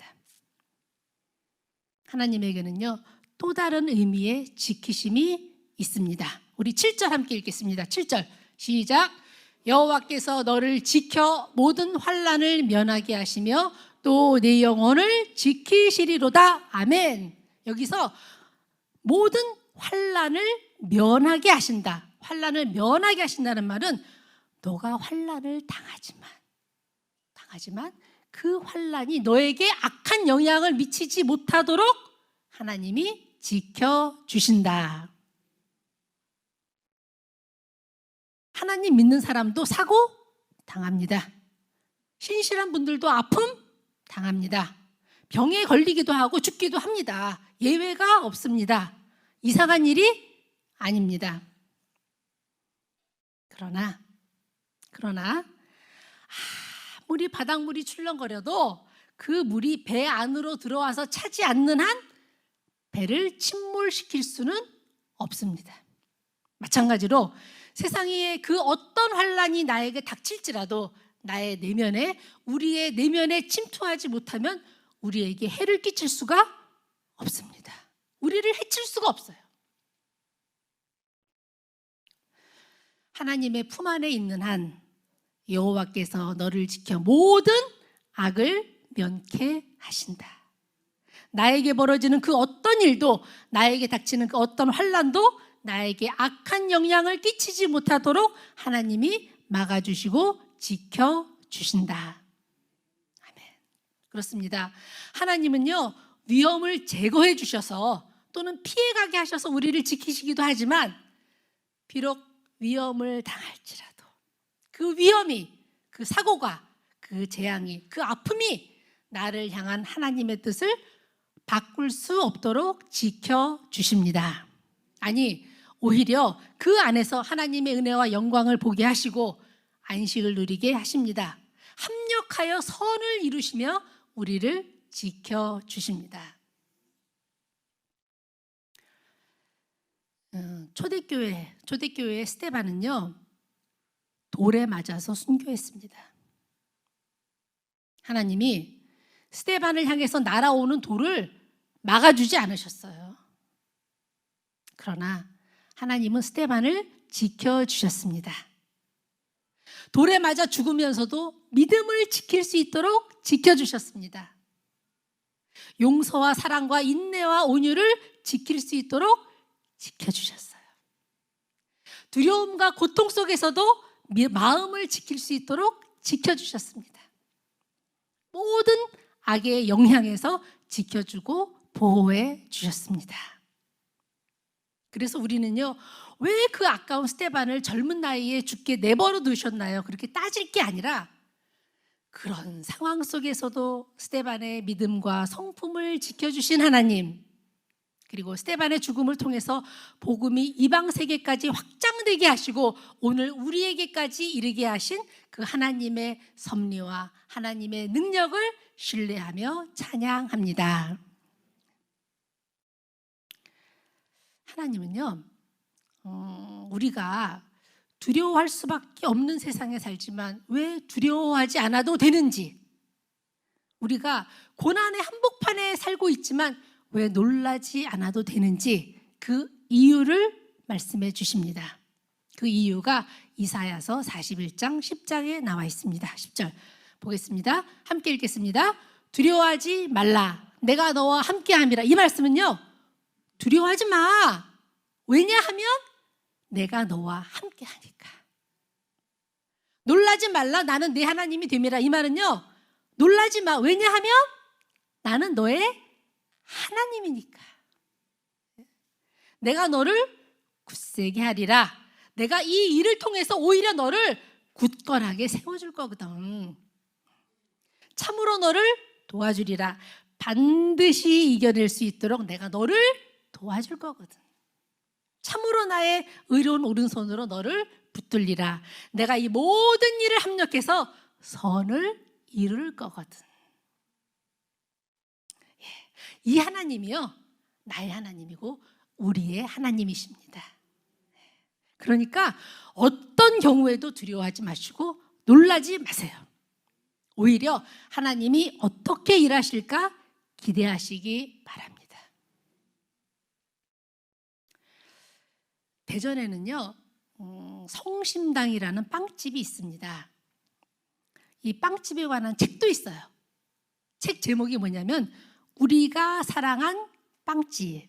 하나님에게는요, 또 다른 의미의 지키심이 있습니다. 우리 7절 함께 읽겠습니다. 7절 시작. 여호와께서 너를 지켜 모든 환난을 면하게 하시며 또 내 영혼을 지키시리로다. 아멘. 여기서 모든 환난을 면하게 하신다. 환난을 면하게 하신다는 말은 너가 환난을 당하지만 그 환난이 너에게 악한 영향을 미치지 못하도록 하나님이 지켜주신다. 하나님 믿는 사람도 사고 당합니다. 신실한 분들도 아픔 당합니다. 병에 걸리기도 하고 죽기도 합니다. 예외가 없습니다. 이상한 일이 아닙니다. 그러나 아무리 바닷물이 출렁거려도 그 물이 배 안으로 들어와서 차지 않는 한 배를 침몰시킬 수는 없습니다. 마찬가지로 세상의 그 어떤 환난이 나에게 닥칠지라도 나의 내면에, 우리의 내면에 침투하지 못하면 우리에게 해를 끼칠 수가 없습니다. 우리를 해칠 수가 없어요. 하나님의 품 안에 있는 한 여호와께서 너를 지켜 모든 악을 면케 하신다. 나에게 벌어지는 그 어떤 일도, 나에게 닥치는 그 어떤 환난도 나에게 악한 영향을 끼치지 못하도록 하나님이 막아주시고 지켜주신다. 아멘. 그렇습니다. 하나님은요, 위험을 제거해 주셔서 또는 피해가게 하셔서 우리를 지키시기도 하지만 비록 위험을 당할지라도 그 위험이, 그 사고가, 그 재앙이, 그 아픔이 나를 향한 하나님의 뜻을 바꿀 수 없도록 지켜주십니다. 아니, 오히려 그 안에서 하나님의 은혜와 영광을 보게 하시고 안식을 누리게 하십니다. 합력하여 선을 이루시며 우리를 지켜주십니다. 초대교회의 스데반은요, 돌에 맞아서 순교했습니다. 하나님이 스데반을 향해서 날아오는 돌을 막아주지 않으셨어요. 그러나 하나님은 스데반을 지켜주셨습니다. 돌에 맞아 죽으면서도 믿음을 지킬 수 있도록 지켜주셨습니다. 용서와 사랑과 인내와 온유를 지킬 수 있도록 지켜주셨어요. 두려움과 고통 속에서도 마음을 지킬 수 있도록 지켜주셨습니다. 모든 악의 영향에서 지켜주고 보호해 주셨습니다. 그래서 우리는요, 왜 그 아까운 스데반을 젊은 나이에 죽게 내버려 두셨나요? 그렇게 따질 게 아니라 그런 상황 속에서도 스데반의 믿음과 성품을 지켜주신 하나님, 그리고 스데반의 죽음을 통해서 복음이 이방 세계까지 확장되게 하시고 오늘 우리에게까지 이르게 하신 그 하나님의 섭리와 하나님의 능력을 신뢰하며 찬양합니다. 하나님은요, 우리가 두려워할 수밖에 없는 세상에 살지만 왜 두려워하지 않아도 되는지, 우리가 고난의 한복판에 살고 있지만 왜 놀라지 않아도 되는지 그 이유를 말씀해 주십니다. 그 이유가 이사야서 41장 10장에 나와 있습니다. 10절 보겠습니다. 함께 읽겠습니다. 두려워하지 말라, 내가 너와 함께함이라. 이 말씀은요, 두려워하지 마. 왜냐하면 내가 너와 함께하니까. 놀라지 말라, 나는 네 하나님이 됨이라. 이 말은요, 놀라지 마. 왜냐하면 나는 너의 하나님이니까. 내가 너를 굳세게 하리라. 내가 이 일을 통해서 오히려 너를 굳건하게 세워줄 거거든. 참으로 너를 도와주리라. 반드시 이겨낼 수 있도록 내가 너를 도와줄 거거든. 참으로 나의 의로운 오른손으로 너를 붙들리라. 내가 이 모든 일을 합력해서 선을 이룰 거거든. 이 하나님이요, 나의 하나님이고 우리의 하나님이십니다. 그러니까 어떤 경우에도 두려워하지 마시고 놀라지 마세요. 오히려 하나님이 어떻게 일하실까 기대하시기 바랍니다. 대전에는요, 성심당이라는 빵집이 있습니다. 이 빵집에 관한 책도 있어요. 책 제목이 뭐냐면 우리가 사랑한 빵집.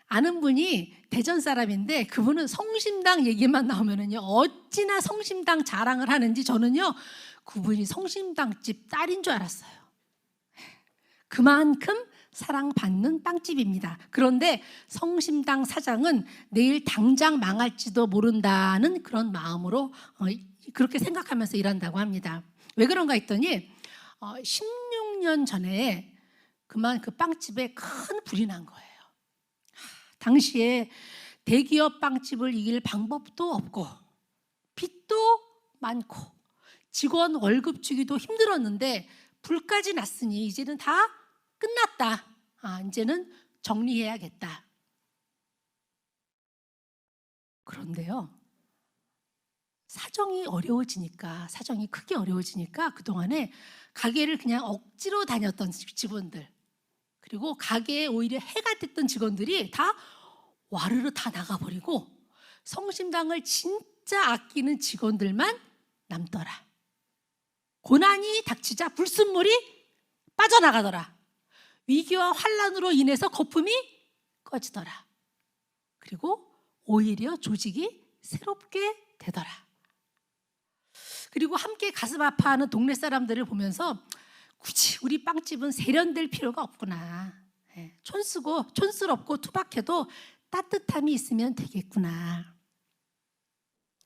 아는 분이 대전 사람인데 그분은 성심당 얘기만 나오면은요 어찌나 성심당 자랑을 하는지 저는요 그분이 성심당집 딸인 줄 알았어요. 그만큼 사랑받는 빵집입니다. 그런데 성심당 사장은 내일 당장 망할지도 모른다는 그런 마음으로 그렇게 생각하면서 일한다고 합니다. 왜 그런가 했더니 16년 전에 그만 그 빵집에 큰 불이 난 거예요. 당시에 대기업 빵집을 이길 방법도 없고 빚도 많고 직원 월급 주기도 힘들었는데 불까지 났으니 이제는 다 끝났다. 이제는 정리해야겠다. 그런데요. 사정이 크게 어려워지니까 그동안에 가게를 그냥 억지로 다녔던 직원들 그리고 가게에 오히려 해가 됐던 직원들이 다 와르르 다 나가버리고 성심당을 진짜 아끼는 직원들만 남더라. 고난이 닥치자 불순물이 빠져나가더라. 위기와 환란으로 인해서 거품이 꺼지더라. 그리고 오히려 조직이 새롭게 되더라. 그리고 함께 가슴 아파하는 동네 사람들을 보면서 굳이 우리 빵집은 세련될 필요가 없구나. 촌스럽고 투박해도 따뜻함이 있으면 되겠구나.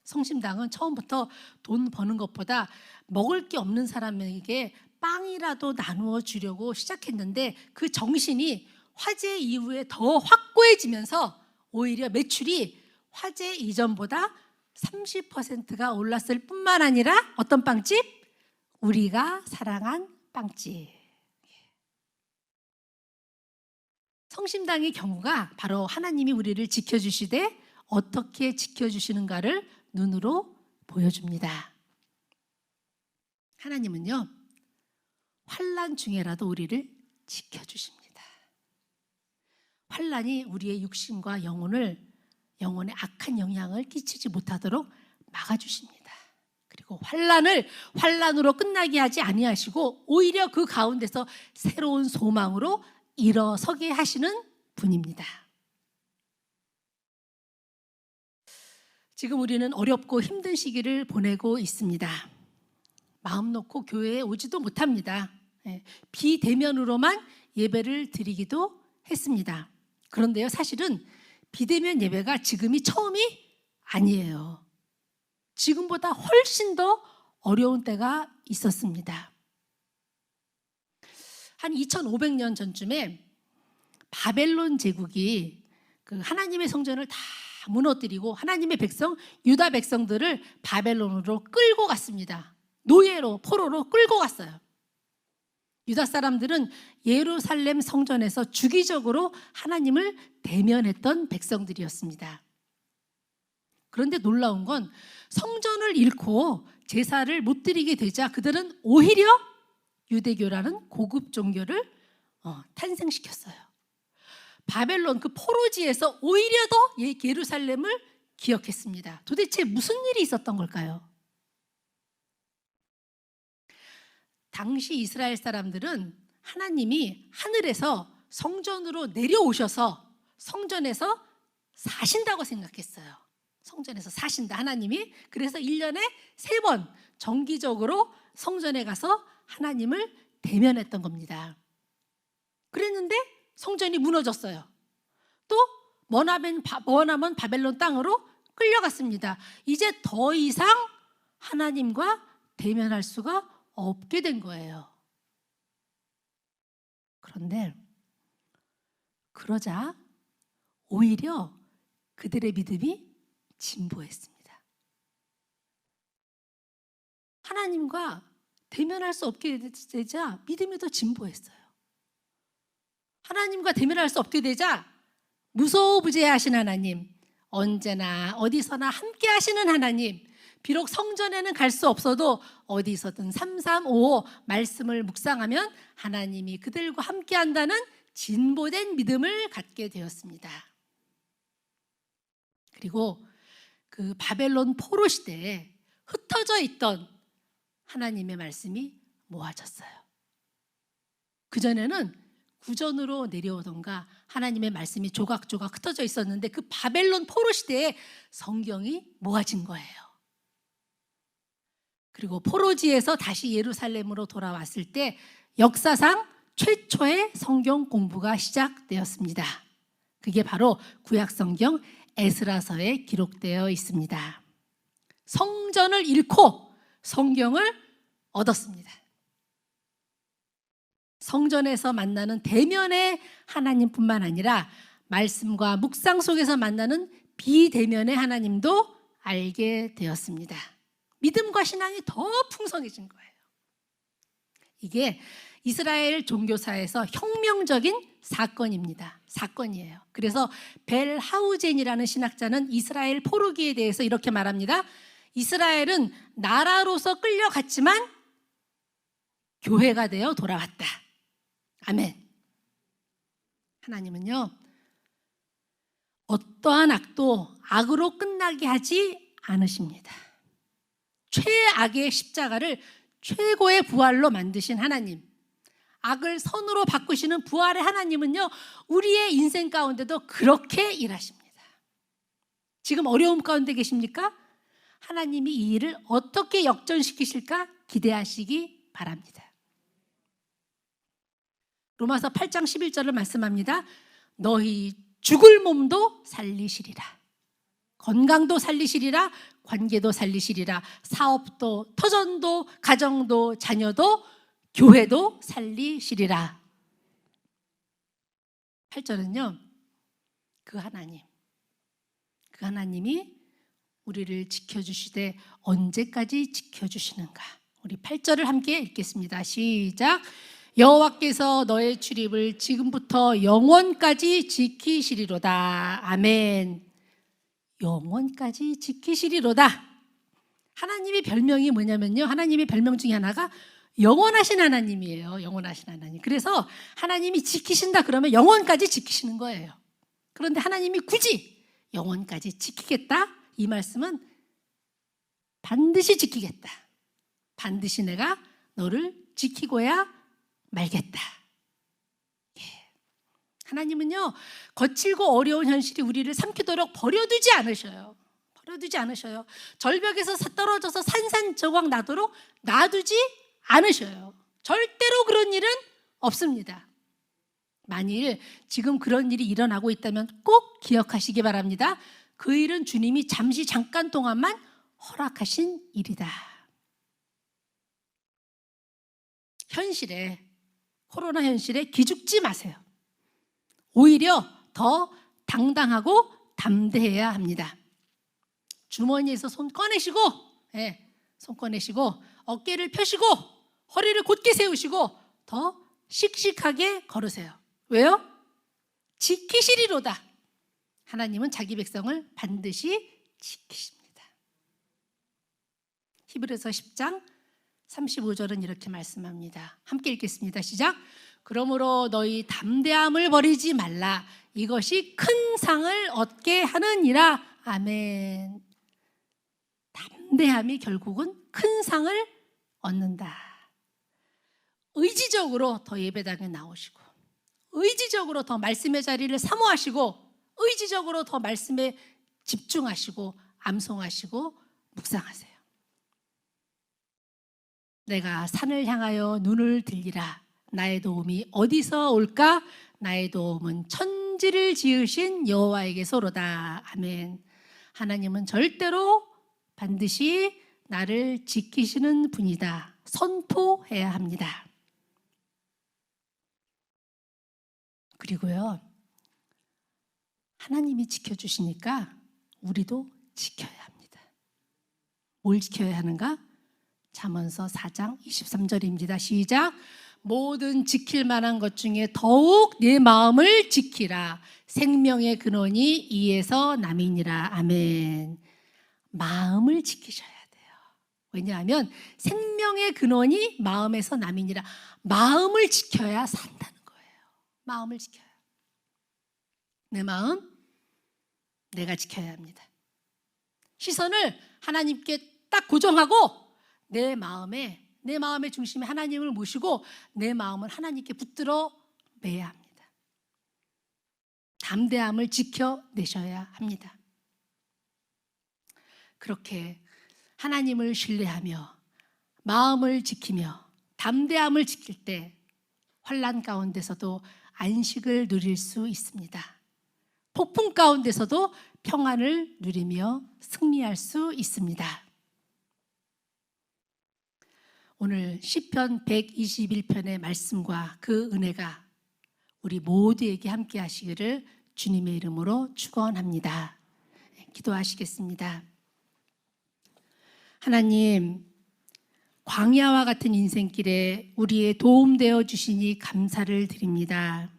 성심당은 처음부터 돈 버는 것보다 먹을 게 없는 사람에게 빵이라도 나누어 주려고 시작했는데 그 정신이 화재 이후에 더 확고해지면서 오히려 매출이 화재 이전보다 30%가 올랐을 뿐만 아니라 어떤 빵집? 우리가 사랑한 빵집. 성심당의 경우가 바로 하나님이 우리를 지켜주시되 어떻게 지켜주시는가를 눈으로 보여줍니다. 하나님은요 환난 중에라도 우리를 지켜주십니다. 환난이 우리의 육신과 영혼에 악한 영향을 끼치지 못하도록 막아주십니다. 그리고 환난으로 끝나게 하지 아니하시고 오히려 그 가운데서 새로운 소망으로 일어서게 하시는 분입니다. 지금 우리는 어렵고 힘든 시기를 보내고 있습니다. 마음 놓고 교회에 오지도 못합니다. 비대면으로만 예배를 드리기도 했습니다. 그런데요, 사실은 비대면 예배가 지금이 처음이 아니에요. 지금보다 훨씬 더 어려운 때가 있었습니다. 한 2500년 전쯤에 바벨론 제국이 그 하나님의 성전을 다 무너뜨리고 하나님의 백성, 유다 백성들을 바벨론으로 끌고 갔습니다. 노예로, 포로로 끌고 갔어요. 유다 사람들은 예루살렘 성전에서 주기적으로 하나님을 대면했던 백성들이었습니다. 그런데 놀라운 건 성전을 잃고 제사를 못 드리게 되자 그들은 오히려 유대교라는 고급 종교를 탄생시켰어요. 바벨론 그 포로지에서 오히려 더 예루살렘을 기억했습니다. 도대체 무슨 일이 있었던 걸까요? 당시 이스라엘 사람들은 하나님이 하늘에서 성전으로 내려오셔서 성전에서 사신다고 생각했어요. 성전에서 사신다 하나님이. 그래서 1년에 3번 정기적으로 성전에 가서 하나님을 대면했던 겁니다. 그랬는데 성전이 무너졌어요. 또 머나먼 바벨론 땅으로 끌려갔습니다. 이제 더 이상 하나님과 대면할 수가 없게 된 거예요. 그런데 그러자 오히려 그들의 믿음이 진보했습니다. 하나님과 대면할 수 없게 되자 믿음이 더 진보했어요. 하나님과 대면할 수 없게 되자 무소부재하신 하나님, 언제나 어디서나 함께 하시는 하나님, 비록 성전에는 갈 수 없어도 어디서든 3355 말씀을 묵상하면 하나님이 그들과 함께 한다는 진보된 믿음을 갖게 되었습니다. 그리고 그 바벨론 포로 시대에 흩어져 있던 하나님의 말씀이 모아졌어요. 그전에는 구전으로 내려오던가 하나님의 말씀이 조각조각 흩어져 있었는데 그 바벨론 포로 시대에 성경이 모아진 거예요. 그리고 포로지에서 다시 예루살렘으로 돌아왔을 때 역사상 최초의 성경 공부가 시작되었습니다. 그게 바로 구약성경 에스라서에 기록되어 있습니다. 성전을 잃고 성경을 얻었습니다. 성전에서 만나는 대면의 하나님뿐만 아니라 말씀과 묵상 속에서 만나는 비대면의 하나님도 알게 되었습니다. 믿음과 신앙이 더 풍성해진 거예요. 이게 이스라엘 종교사에서 혁명적인 사건입니다. 사건이에요. 그래서 벨하우젠이라는 신학자는 이스라엘 포로기에 대해서 이렇게 말합니다. 이스라엘은 나라로서 끌려갔지만 교회가 되어 돌아왔다. 아멘. 하나님은요, 어떠한 악도 악으로 끝나게 하지 않으십니다. 최악의 십자가를 최고의 부활로 만드신 하나님, 악을 선으로 바꾸시는 부활의 하나님은요, 우리의 인생 가운데도 그렇게 일하십니다. 지금 어려움 가운데 계십니까? 하나님이 이 일을 어떻게 역전시키실까 기대하시기 바랍니다. 로마서 8장 11절을 말씀합니다. 너희 죽을 몸도 살리시리라. 건강도 살리시리라. 관계도 살리시리라. 사업도, 터전도, 가정도, 자녀도, 교회도 살리시리라. 8절은요, 그 하나님이 우리를 지켜주시되 언제까지 지켜주시는가. 우리 8절을 함께 읽겠습니다. 시작. 여호와께서 너의 출입을 지금부터 영원까지 지키시리로다. 아멘. 영원까지 지키시리로다. 하나님의 별명이 뭐냐면요, 하나님의 별명 중에 하나가 영원하신 하나님이에요. 영원하신 하나님. 그래서 하나님이 지키신다 그러면 영원까지 지키시는 거예요. 그런데 하나님이 굳이 영원까지 지키겠다, 이 말씀은 반드시 지키겠다. 반드시 내가 너를 지키고야 말겠다. 예. 하나님은요, 거칠고 어려운 현실이 우리를 삼키도록 버려두지 않으셔요. 버려두지 않으셔요. 절벽에서 떨어져서 산산조각 나도록 놔두지 않으셔요. 절대로 그런 일은 없습니다. 만일 지금 그런 일이 일어나고 있다면 꼭 기억하시기 바랍니다. 그 일은 주님이 잠깐 동안만 허락하신 일이다. 코로나 현실에 기죽지 마세요. 오히려 더 당당하고 담대해야 합니다. 주머니에서 손 꺼내시고, 손 꺼내시고, 어깨를 펴시고, 허리를 곧게 세우시고, 더 씩씩하게 걸으세요. 왜요? 지키시리로다. 하나님은 자기 백성을 반드시 지키십니다. 히브리서 10장 35절은 이렇게 말씀합니다. 함께 읽겠습니다. 시작. 그러므로 너희 담대함을 버리지 말라. 이것이 큰 상을 얻게 하느니라. 아멘. 담대함이 결국은 큰 상을 얻는다. 의지적으로 더 예배당에 나오시고, 의지적으로 더 말씀의 자리를 사모하시고, 의지적으로 더 말씀에 집중하시고, 암송하시고, 묵상하세요. 내가 산을 향하여 눈을 들리라. 나의 도움이 어디서 올까? 나의 도움은 천지를 지으신 여호와에게서로다. 아멘. 하나님은 절대로 반드시 나를 지키시는 분이다. 선포해야 합니다. 그리고요, 하나님이 지켜주시니까 우리도 지켜야 합니다. 뭘 지켜야 하는가? 잠언서 4장 23절입니다. 시작. 모든 지킬 만한 것 중에 더욱 내 마음을 지키라. 생명의 근원이 이에서 남이니라. 아멘. 마음을 지키셔야 돼요. 왜냐하면 생명의 근원이 마음에서 남이니라. 마음을 지켜야 산다는 거예요. 마음을 지켜야. 내 마음 내가 지켜야 합니다. 시선을 하나님께 딱 고정하고 내 마음의 중심에 하나님을 모시고 내 마음을 하나님께 붙들어 매야 합니다. 담대함을 지켜내셔야 합니다. 그렇게 하나님을 신뢰하며 마음을 지키며 담대함을 지킬 때 환난 가운데서도 안식을 누릴 수 있습니다. 폭풍 가운데서도 평안을 누리며 승리할 수 있습니다. 오늘 시편 121편의 말씀과 그 은혜가 우리 모두에게 함께 하시기를 주님의 이름으로 축원합니다. 기도하시겠습니다. 하나님, 광야와 같은 인생길에 우리의 도움되어 주시니 감사를 드립니다.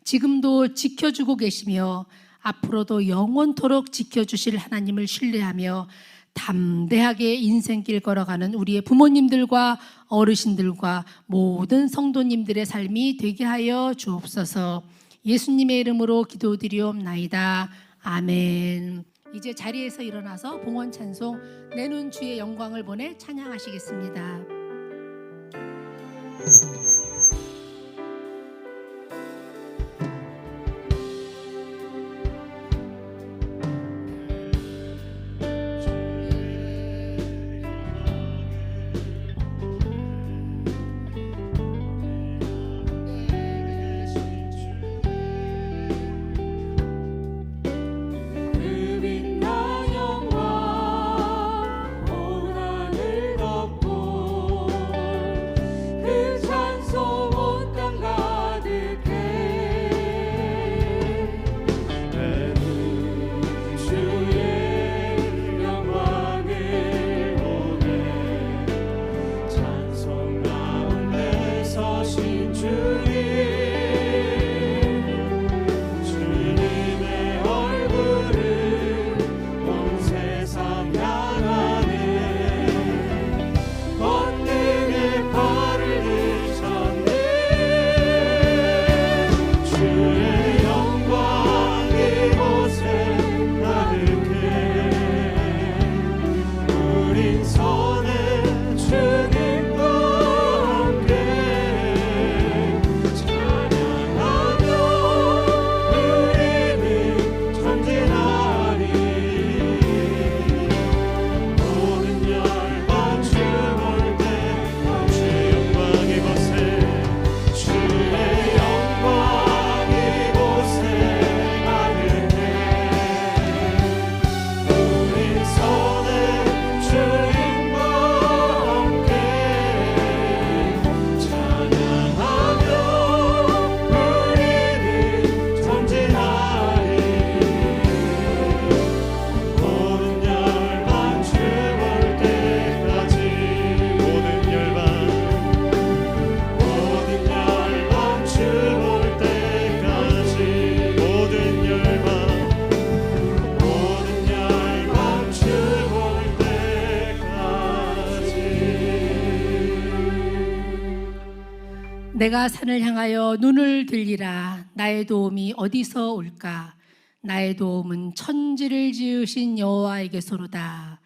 지금도 지켜주고 계시며 앞으로도 영원토록 지켜주실 하나님을 신뢰하며 담대하게 인생길 걸어가는 우리의 부모님들과 어르신들과 모든 성도님들의 삶이 되게 하여 주옵소서. 예수님의 이름으로 기도드리옵나이다. 아멘. 이제 자리에서 일어나서 봉헌 찬송 내는 주의 영광을 보내 찬양하시겠습니다. 내가 산을 향하여 눈을 들리라. 나의 도움이 어디서 올까? 나의 도움은 천지를 지으신 여호와에게서로다.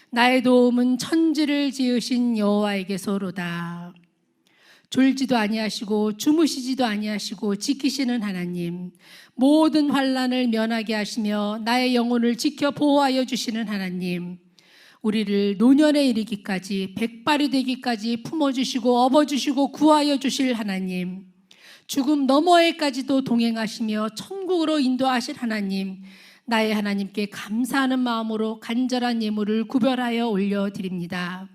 나의 도움은 천지를 지으신 여호와에게서로다. 졸지도 아니하시고 주무시지도 아니하시고 지키시는 하나님, 모든 환난을 면하게 하시며 나의 영혼을 지켜 보호하여 주시는 하나님, 우리를 노년에 이르기까지 백발이 되기까지 품어주시고 업어주시고 구하여 주실 하나님, 죽음 너머에까지도 동행하시며 천국으로 인도하실 하나님, 나의 하나님께 감사하는 마음으로 간절한 예물을 구별하여 올려드립니다.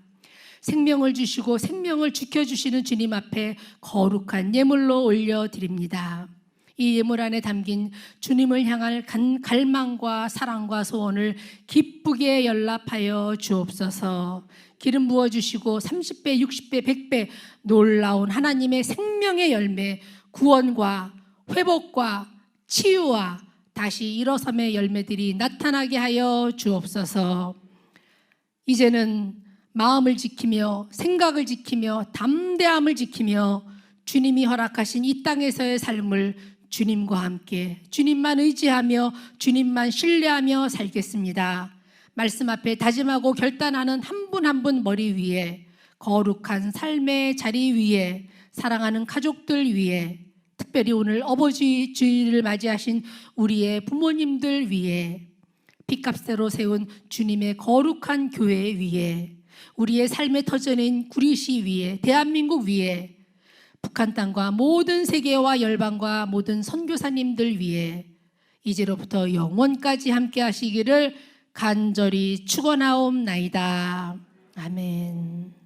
생명을 주시고 생명을 지켜주시는 주님 앞에 거룩한 예물로 올려드립니다. 이 예물 안에 담긴 주님을 향할 갈망과 사랑과 소원을 기쁘게 연락하여 주옵소서. 기름 부어주시고 30배, 60배, 100배 놀라운 하나님의 생명의 열매, 구원과 회복과 치유와 다시 일어섬의 열매들이 나타나게 하여 주옵소서. 이제는 마음을 지키며 생각을 지키며 담대함을 지키며 주님이 허락하신 이 땅에서의 삶을 주님과 함께 주님만 의지하며 주님만 신뢰하며 살겠습니다. 말씀 앞에 다짐하고 결단하는 한 분 한 분 머리 위에, 거룩한 삶의 자리 위에, 사랑하는 가족들 위에, 특별히 오늘 어버이 주일을 맞이하신 우리의 부모님들 위에, 피값으로 세운 주님의 거룩한 교회 위에, 우리의 삶의 터전인 구리시 위에, 대한민국 위에, 북한 땅과 모든 세계와 열방과 모든 선교사님들 위에 이제로부터 영원까지 함께 하시기를 간절히 축원하옵나이다. 아멘.